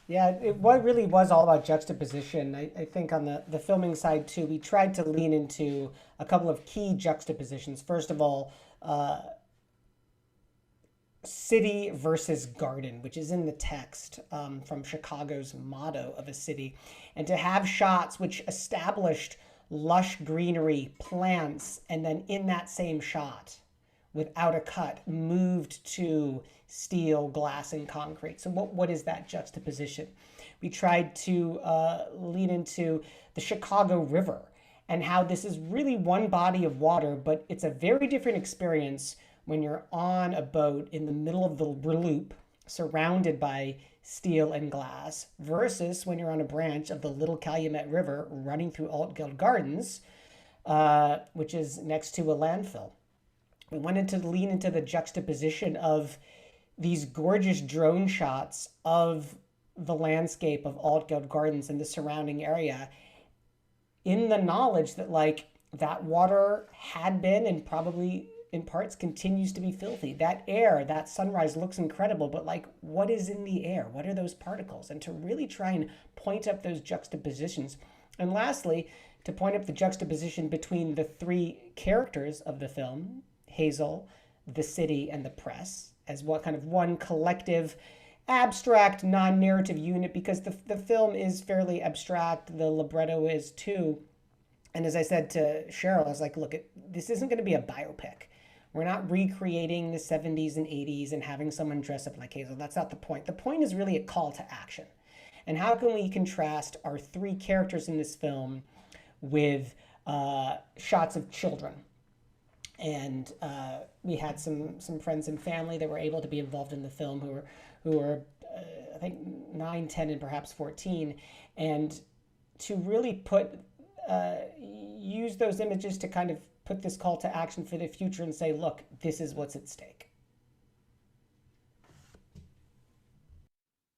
C: Yeah, what really was all about juxtaposition. I think on the filming side too, we tried to lean into a couple of key juxtapositions. First of all, city versus garden, which is in the text from Chicago's motto of a city. And to have shots which established lush greenery, plants, and then in that same shot, without a cut, moved to steel, glass, and concrete. So what is that juxtaposition? We tried to lean into the Chicago River and how this is really one body of water, but it's a very different experience when you're on a boat in the middle of the loop, surrounded by steel and glass, versus when you're on a branch of the Little Calumet River running through Altgeld Gardens, which is next to a landfill. We wanted to lean into the juxtaposition of these gorgeous drone shots of the landscape of Altgeld Gardens and the surrounding area, in the knowledge that like that water had been and probably in parts continues to be filthy. That air, that sunrise looks incredible, but like what is in the air? What are those particles? And to really try and point up those juxtapositions. And lastly, to point up the juxtaposition between the three characters of the film, Hazel, the city, and the press, as what kind of one collective, abstract, non-narrative unit, because the film is fairly abstract, the libretto is too. And as I said to Cheryl, I was like, look, this isn't going to be a biopic. We're not recreating the 70s and 80s and having someone dress up like Hazel. That's not the point. The point is really a call to action. And how can we contrast our three characters in this film with shots of children? And we had some friends and family that were able to be involved in the film who were I think 9, 10, and perhaps 14. And to really use those images to kind of put this call to action for the future and say, look, this is what's at stake.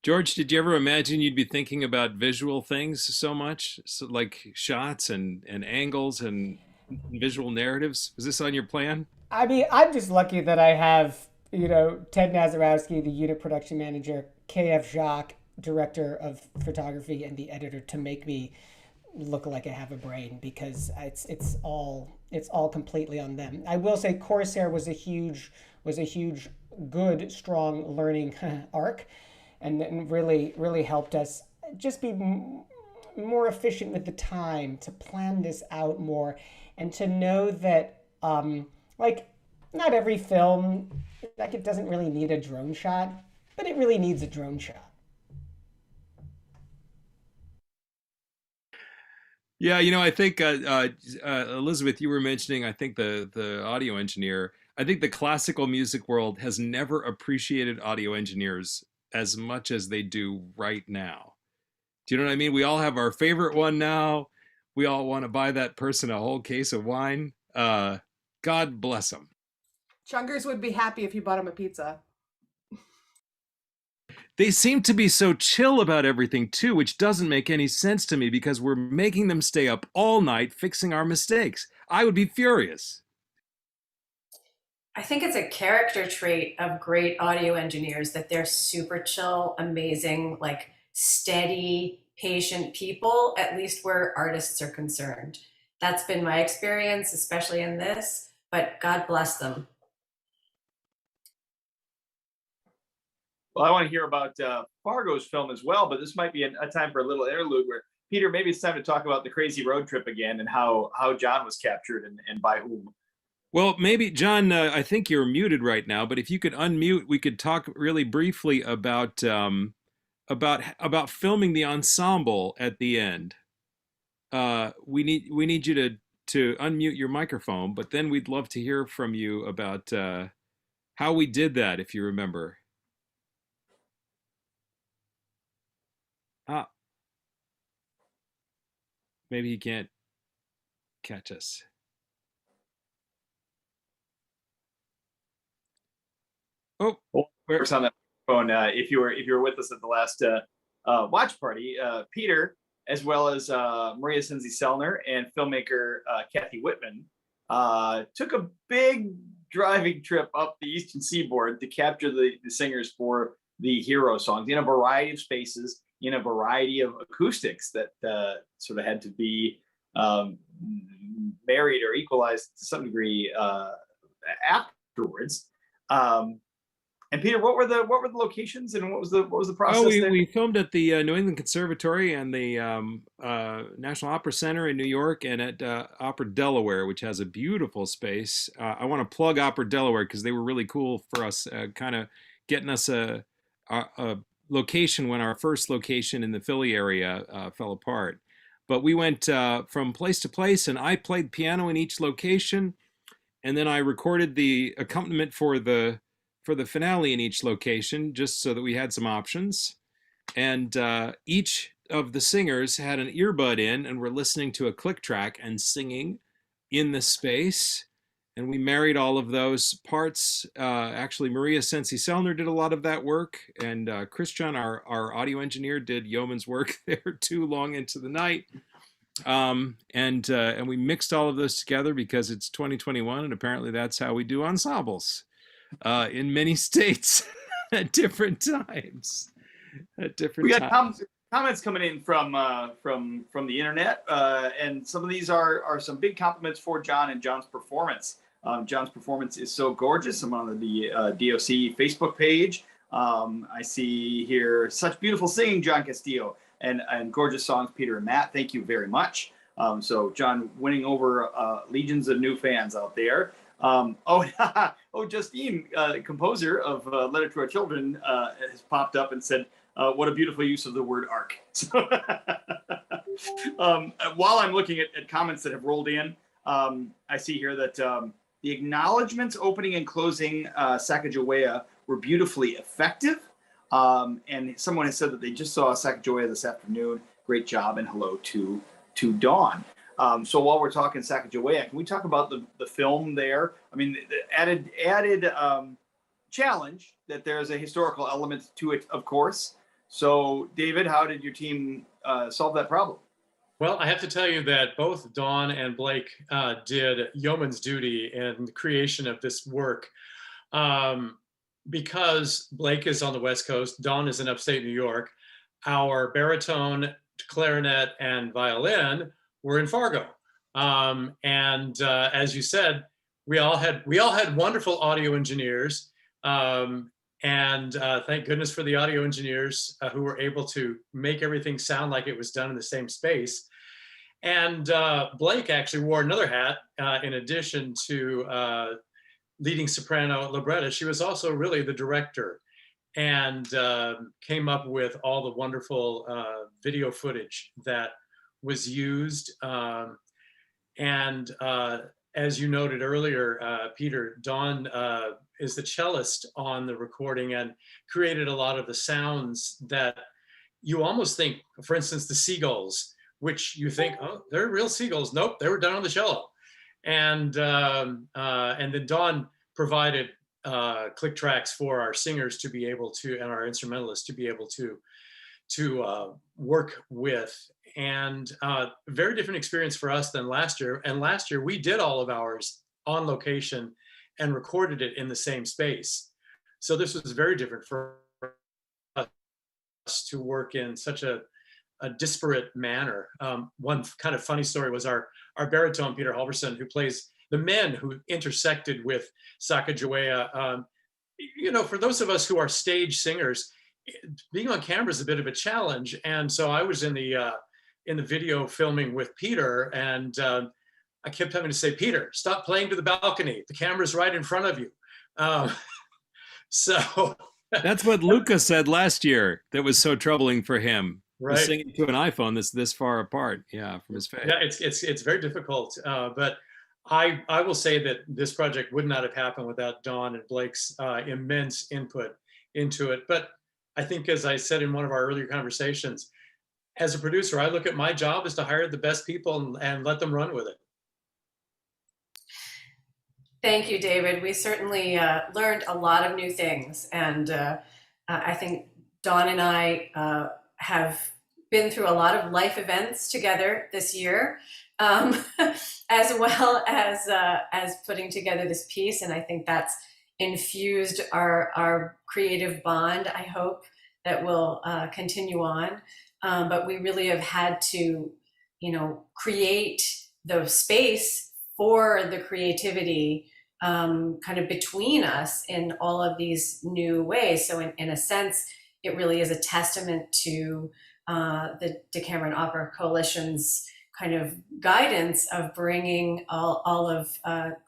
B: George, did you ever imagine you'd be thinking about visual things so much, so like shots and angles and visual narratives? Was this on your plan?
C: I mean, I'm just lucky that I have, Ted Nazarowski, the unit production manager, KF Jacques, director of photography, and the editor to make me look like I have a brain, because it's all completely on them. I will say Corsair was a huge good, strong learning arc, and really helped us just be more efficient with the time to plan this out more, and to know that like not every film, like it doesn't really need a drone shot, but it really needs a drone shot.
B: Yeah, I think Elizabeth, you were mentioning, I think the audio engineer. I think the classical music world has never appreciated audio engineers as much as they do right now. Do you know what I mean? We all have our favorite one now. We all want to buy that person a whole case of wine. God bless them.
I: Chungers would be happy if you bought him a pizza.
B: They seem to be so chill about everything too, which doesn't make any sense to me, because we're making them stay up all night fixing our mistakes. I would be furious.
G: I think it's a character trait of great audio engineers that they're super chill, amazing, like steady, patient people, at least where artists are concerned. That's been my experience, especially in this, but God bless them.
A: Well, I want to hear about Fargo's film as well, but this might be a time for a little interlude where, Peter, maybe it's time to talk about the crazy road trip again and how John was captured and by whom.
B: Well, maybe, John, I think you're muted right now, but if you could unmute, we could talk really briefly about filming the ensemble at the end. We need you to unmute your microphone, but then we'd love to hear from you about how we did that, if you remember. Maybe he can't catch us. Oh,
A: Well,
B: where?
A: works on that phone. If you were with us at the last watch party, Peter, as well as Maria Senzi Sellner and filmmaker Kathy Whitman, took a big driving trip up the Eastern Seaboard to capture the singers for the hero songs in a variety of spaces, in a variety of acoustics that sort of had to be married or equalized to some degree afterwards. And Peter, what were the locations and what was the process
B: Oh,
A: there?
B: we filmed at the New England Conservatory and the National Opera Center in New York, and at Opera Delaware, which has a beautiful space. I want to plug Opera Delaware because they were really cool for us, kind of getting us a location when our first location in the Philly area fell apart. But we went from place to place, and I played piano in each location, and then I recorded the accompaniment for the finale in each location, just so that we had some options. And each of the singers had an earbud in and were listening to a click track and singing in the space. And we married all of those parts. Actually, Maria Sensi Sellner did a lot of that work, and Christian, our audio engineer, did yeoman's work there too, long into the night. And we mixed all of those together because it's 2021, and apparently that's how we do ensembles in many states at different times.
A: We got comments coming in from the internet, and some of these are some big compliments for John and John's performance. John's performance is so gorgeous. I'm on the DOC Facebook page. I see here such beautiful singing, John Castillo, and gorgeous songs, Peter and Matt. Thank you very much. So John winning over legions of new fans out there. Justine, composer of Letter to Our Children, has popped up and said, what a beautiful use of the word arc. So, while I'm looking at comments that have rolled in, I see here that the acknowledgements opening and closing Sacagawea were beautifully effective. And someone has said that they just saw Sacagawea this afternoon. Great job, and hello to Dawn. So while we're talking Sacagawea, can we talk about the film there? I mean, the added challenge that there's a historical element to it, of course. So, David, how did your team solve that problem?
D: Well, I have to tell you that both Dawn and Blake did yeoman's duty in the creation of this work. Because Blake is on the West Coast, Dawn is in upstate New York, our baritone, clarinet, and violin were in Fargo. As you said, we all had wonderful audio engineers. Thank goodness for the audio engineers who were able to make everything sound like it was done in the same space. And Blake actually wore another hat in addition to leading soprano librettist. She was also really the director, and came up with all the wonderful video footage that was used. As you noted earlier, Peter, Dawn is the cellist on the recording and created a lot of the sounds that you almost think, for instance, the seagulls, which you think, oh, they're real seagulls. Nope, they were done on the cello. And then Dawn provided click tracks for our singers to be able to, and our instrumentalists to be able to work with. And very different experience for us than last year. And last year we did all of ours on location and recorded it in the same space. So this was very different for us to work in such a disparate manner. One kind of funny story was our baritone, Peter Halverson, who plays the men who intersected with Sacagawea. For those of us who are stage singers, being on camera is a bit of a challenge. And so I was in the video filming with Peter, and I kept having to say, Peter, stop playing to the balcony. The camera's right in front of you. So
B: that's what Luca said last year. That was so troubling for him.
D: Right.
B: Singing to an iPhone this far apart, from his face.
D: Yeah, it's very difficult. But I will say that this project would not have happened without Dawn and Blake's immense input into it. But I think, as I said in one of our earlier conversations, as a producer, I look at my job as to hire the best people and let them run with it.
G: Thank you, David. We certainly learned a lot of new things. And I think Dawn and I have been through a lot of life events together this year, as well as putting together this piece. And I think that's infused our creative bond, I hope, that will continue on. But we really have had to, create the space for the creativity kind of between us in all of these new ways. So in a sense, it really is a testament to the Decameron Opera Coalition's kind of guidance of bringing all of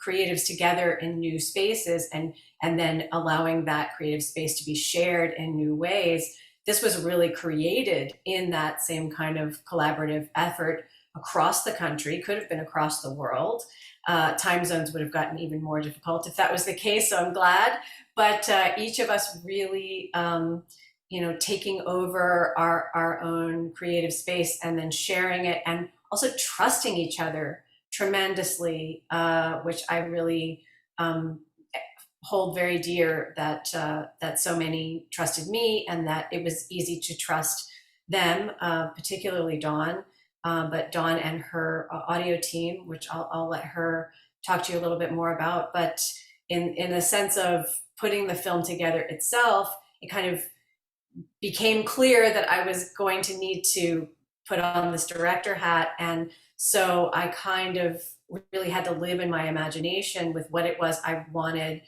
G: creatives together in new spaces and then allowing that creative space to be shared in new ways. This was really created in that same kind of collaborative effort across the country, could have been across the world. Time zones would have gotten even more difficult if that was the case, so I'm glad. But each of us really, taking over our own creative space and then sharing it, and also trusting each other tremendously, which I really hold very dear, that so many trusted me and that it was easy to trust them, particularly Dawn. But Dawn and her audio team, which I'll let her talk to you a little bit more about. But in the sense of putting the film together itself, it kind of became clear that I was going to need to put on this director hat. And so I kind of really had to live in my imagination with what it was I wanted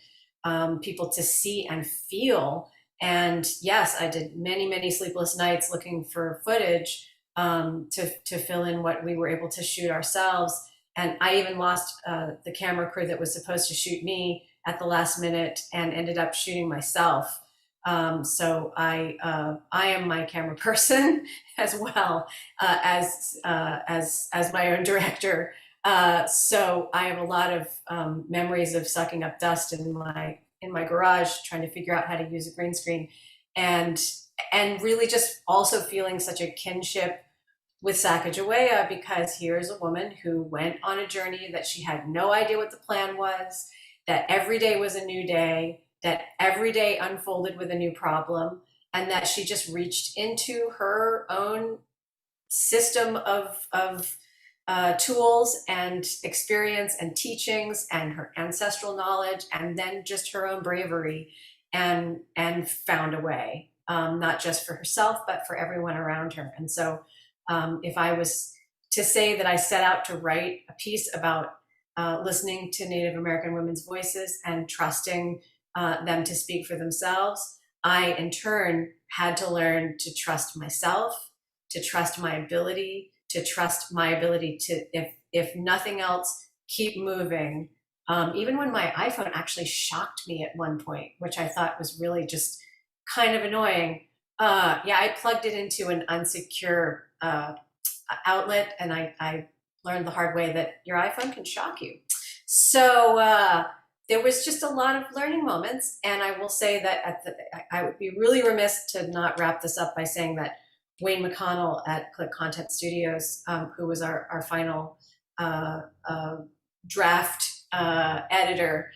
G: people to see and feel. And yes, I did many, many sleepless nights looking for footage to fill in what we were able to shoot ourselves. And I even lost the camera crew that was supposed to shoot me at the last minute and ended up shooting myself. So I am my camera person as well as my own director. So I have a lot of memories of sucking up dust in my garage, trying to figure out how to use a green screen, and really just also feeling such a kinship with Sacagawea, because here's a woman who went on a journey that she had no idea what the plan was, that every day was a new day, that every day unfolded with a new problem, and that she just reached into her own system of tools and experience and teachings and her ancestral knowledge, and then just her own bravery, and found a way, not just for herself, but for everyone around her. And so if I was to say that I set out to write a piece about listening to Native American women's voices and trusting them to speak for themselves, I in turn had to learn to trust myself, to trust my ability, to if nothing else, keep moving. Even when my iPhone actually shocked me at one point, which I thought was really just kind of annoying. I plugged it into an unsecure outlet, and I learned the hard way that your iPhone can shock you. So there was just a lot of learning moments, and I will say that I would be really remiss to not wrap this up by saying that Wayne McConnell at Click Content Studios, who was our final draft editor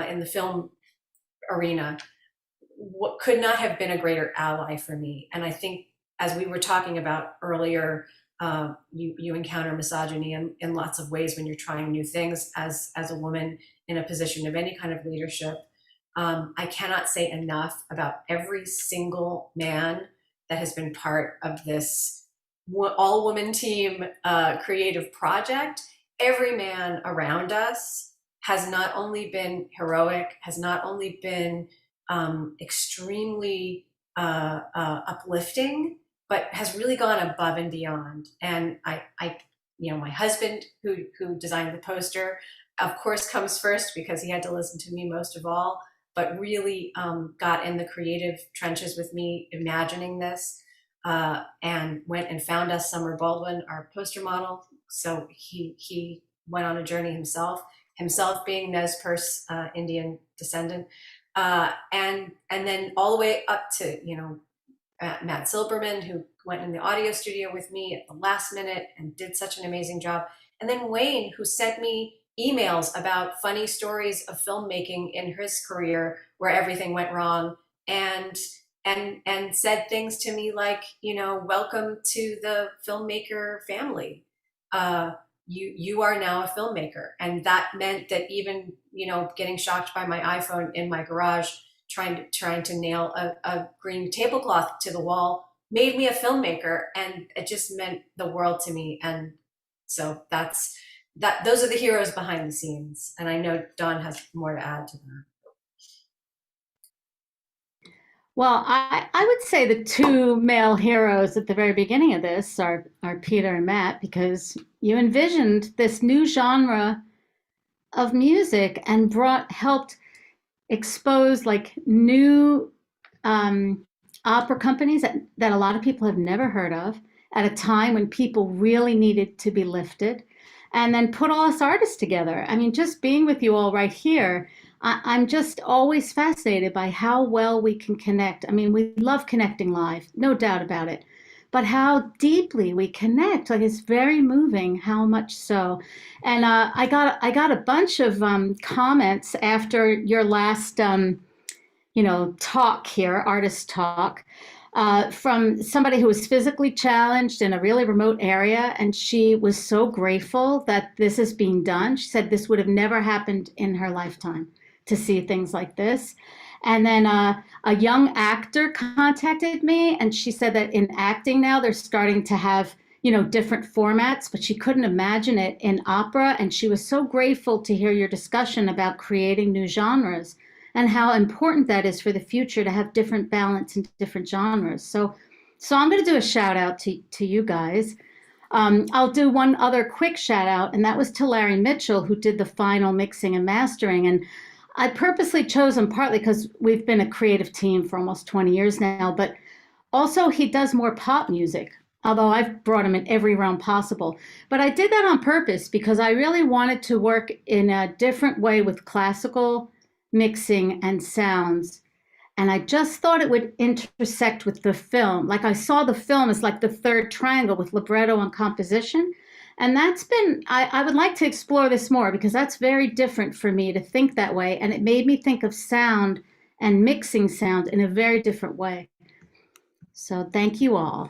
G: in the film arena, could not have been a greater ally for me. And I think, as we were talking about earlier, you encounter misogyny in lots of ways when you're trying new things as a woman in a position of any kind of leadership. I cannot say enough about every single man that has been part of this all-woman team creative project. Every man around us has not only been heroic, has not only been extremely uplifting, but has really gone above and beyond. And I my husband, who designed the poster, of course, comes first because he had to listen to me most of all, but really got in the creative trenches with me, imagining this, and went and found us Summer Baldwin, our poster model. So he went on a journey himself being Nez Perce Indian descendant, and then all the way up to Matt Silberman, who went in the audio studio with me at the last minute and did such an amazing job. And then Wayne, who sent me emails about funny stories of filmmaking in his career where everything went wrong, and said things to me like, welcome to the filmmaker family. You are now a filmmaker. And that meant that even, getting shocked by my iPhone in my garage, trying to nail a green tablecloth to the wall, made me a filmmaker, and it just meant the world to me. And so those are the heroes behind the scenes. And I know Dawn has more to add to that.
H: Well, I would say the two male heroes at the very beginning of this are Peter and Matt, because you envisioned this new genre of music and helped expose like new opera companies that a lot of people have never heard of at a time when people really needed to be lifted, and then put all us artists together. I mean, just being with you all right here, I'm just always fascinated by how well we can connect. I mean, we love connecting live, no doubt about it, but how deeply we connect, like it's very moving, how much so. And I got a bunch of comments after your last talk here, artist talk, from somebody who was physically challenged in a really remote area. And she was so grateful that this is being done. She said this would have never happened in her lifetime to see things like this. And then a young actor contacted me, and she said that in acting now, they're starting to have, different formats, but she couldn't imagine it in opera. And she was so grateful to hear your discussion about creating new genres and how important that is for the future to have different balance in different genres. So I'm going to do a shout out to you guys. I'll do one other quick shout out, and that was to Larry Mitchell, who did the final mixing and mastering. And I purposely chose him partly because we've been a creative team for almost 20 years now, but also he does more pop music, although I've brought him in every realm possible. But I did that on purpose because I really wanted to work in a different way with classical mixing and sounds. And I just thought it would intersect with the film. Like I saw the film as like the third triangle with libretto and composition. And that's been, I would like to explore this more because that's very different for me to think that way. And it made me think of sound and mixing sound in a very different way. So thank you all.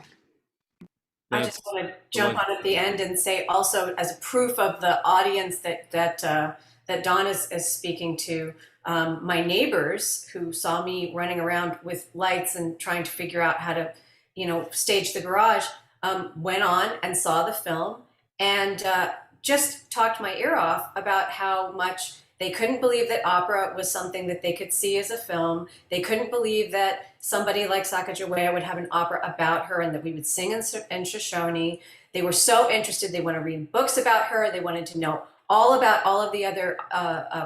G: I just want to jump on at the end and say also, as proof of the audience that Dawn is speaking to, my neighbors who saw me running around with lights and trying to figure out how to, stage the garage, went on and saw the film and just talked my ear off about how much they couldn't believe that opera was something that they could see as a film. They couldn't believe that somebody like Sacagawea would have an opera about her and that we would sing in Shoshone. They were so interested. They want to read books about her. They wanted to know all about all of the other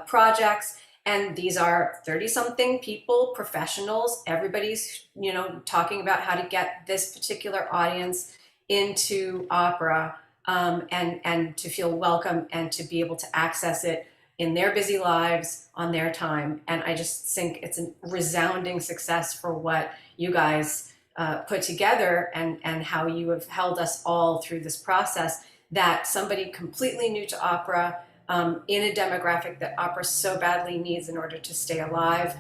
G: projects. And these are 30-something people, professionals. Everybody's, talking about how to get this particular audience into opera and to feel welcome and to be able to access it in their busy lives on their time. And I just think it's a resounding success for what you guys put together and how you have held us all through this process, that somebody completely new to opera, in a demographic that opera so badly needs in order to stay alive,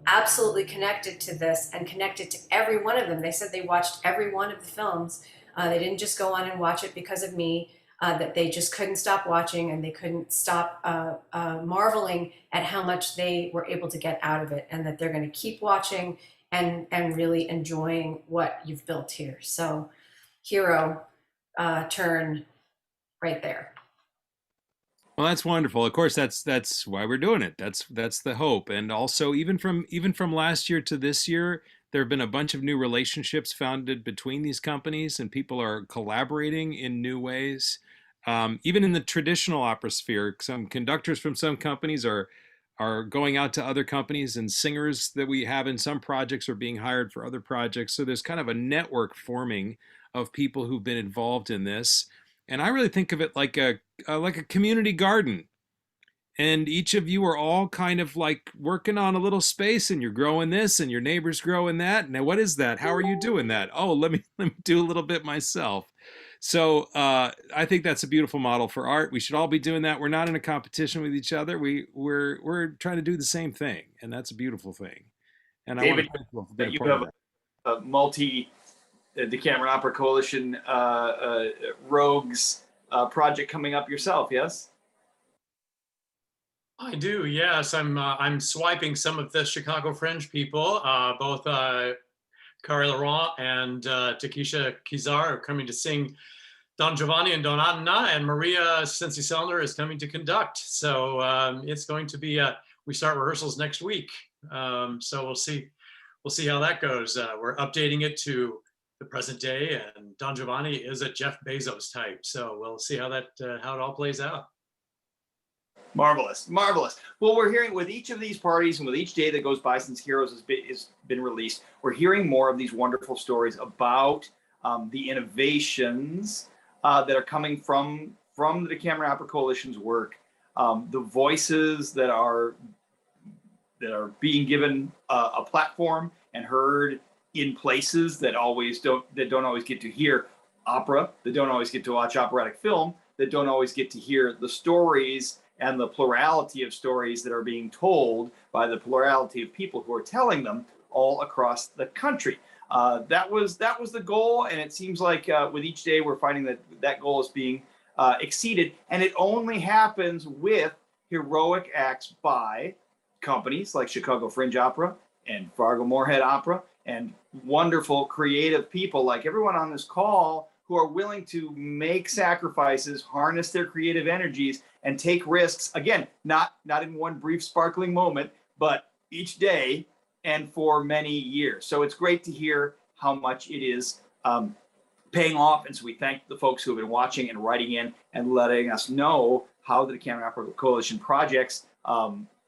G: absolutely connected to this and connected to every one of them. They said they watched every one of the films. They didn't just go on and watch it because of me, that they just couldn't stop watching and they couldn't stop marveling at how much they were able to get out of it, and that they're going to keep watching and really enjoying what you've built here. So hero turn right there.
B: Well, that's wonderful. Of course, that's why we're doing it. That's the hope. And also, even from last year to this year, there have been a bunch of new relationships founded between these companies, and people are collaborating in new ways. Even in the traditional opera sphere, some conductors from some companies are going out to other companies, and singers that we have in some projects are being hired for other projects. So there's kind of a network forming of people who've been involved in this. And I really think of it like a community garden. And each of you are all kind of like working on a little space, and you're growing this and your neighbor's growing that. Now, what is that? How are you doing that? Oh, let me do a little bit myself. So I think that's a beautiful model for art. We should all be doing that. We're not in a competition with each other. We're trying to do the same thing, and that's a beautiful thing. And I want
A: David,
B: to thank you for
A: that
B: being a
A: you
B: part of
A: have
B: that.
A: a multi Decameron Opera Coalition Rogues project coming up yourself, yes?
D: I do, yes. I'm swiping some of the Chicago Fringe people, both Kari Laurent and Takesha Kizar are coming to sing Don Giovanni and Don Anna, and Maria Sensi-Sellner is coming to conduct. So it's going to be, we start rehearsals next week. So we'll see how that goes. We're updating it to the present day, and Don Giovanni is a Jeff Bezos type. So we'll see how it all plays out.
A: Marvelous, marvelous. Well, we're hearing with each of these parties and with each day that goes by since Heroes has been released, we're hearing more of these wonderful stories about the innovations that are coming from the Decameron Opera Coalition's work, the voices that are being given a platform and heard in places that don't always get to hear opera, that don't always get to watch operatic film, that don't always get to hear the stories and the plurality of stories that are being told by the plurality of people who are telling them all across the country. That was the goal, and it seems like with each day we're finding that goal is being exceeded, and it only happens with heroic acts by companies like Chicago Fringe Opera and Fargo-Moorhead Opera and wonderful creative people like everyone on this call who are willing to make sacrifices, harness their creative energies, and take risks. Again, not in one brief sparkling moment, but each day and for many years. So it's great to hear how much it is paying off. And so we thank the folks who have been watching and writing in and letting us know how the Decameron Opera Coalition projects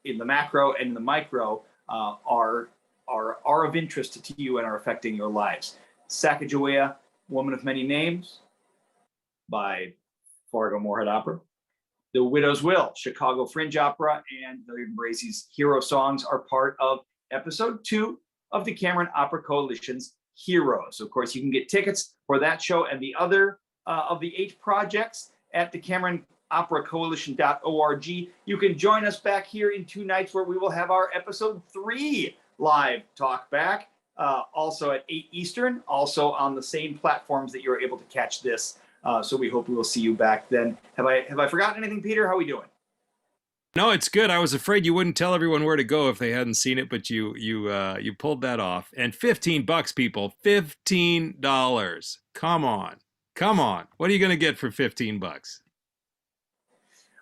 A: in the macro and in the micro are of interest to you and are affecting your lives. Sacagawea, Woman of Many Names by Fargo-Moorhead Opera. The Widow's Will, Chicago Fringe Opera, and William Bracy's Hero Songs are part of episode 2 of the Decameron Opera Coalition's Heroes. Of course, you can get tickets for that show and the other of the 8 projects at DecameronOperaCoalition.org. You can join us back here in 2 nights where we will have our episode 3 live talk back. Also at 8 Eastern, also on the same platforms that you're able to catch this. So we hope we will see you back then. Have I forgotten anything, Peter? How are we doing?
B: No, it's good. I was afraid you wouldn't tell everyone where to go if they hadn't seen it, but you pulled that off. And $15, people, $15. Come on. What are you going to get for $15?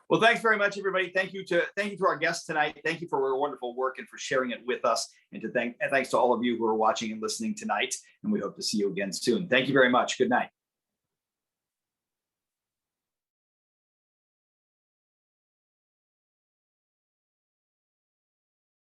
A: Well, thanks very much, everybody. Thank you to our guests tonight. Thank you for your wonderful work and for sharing it with us. And thanks to all of you who are watching and listening tonight. And we hope to see you again soon. Thank you very much. Good night.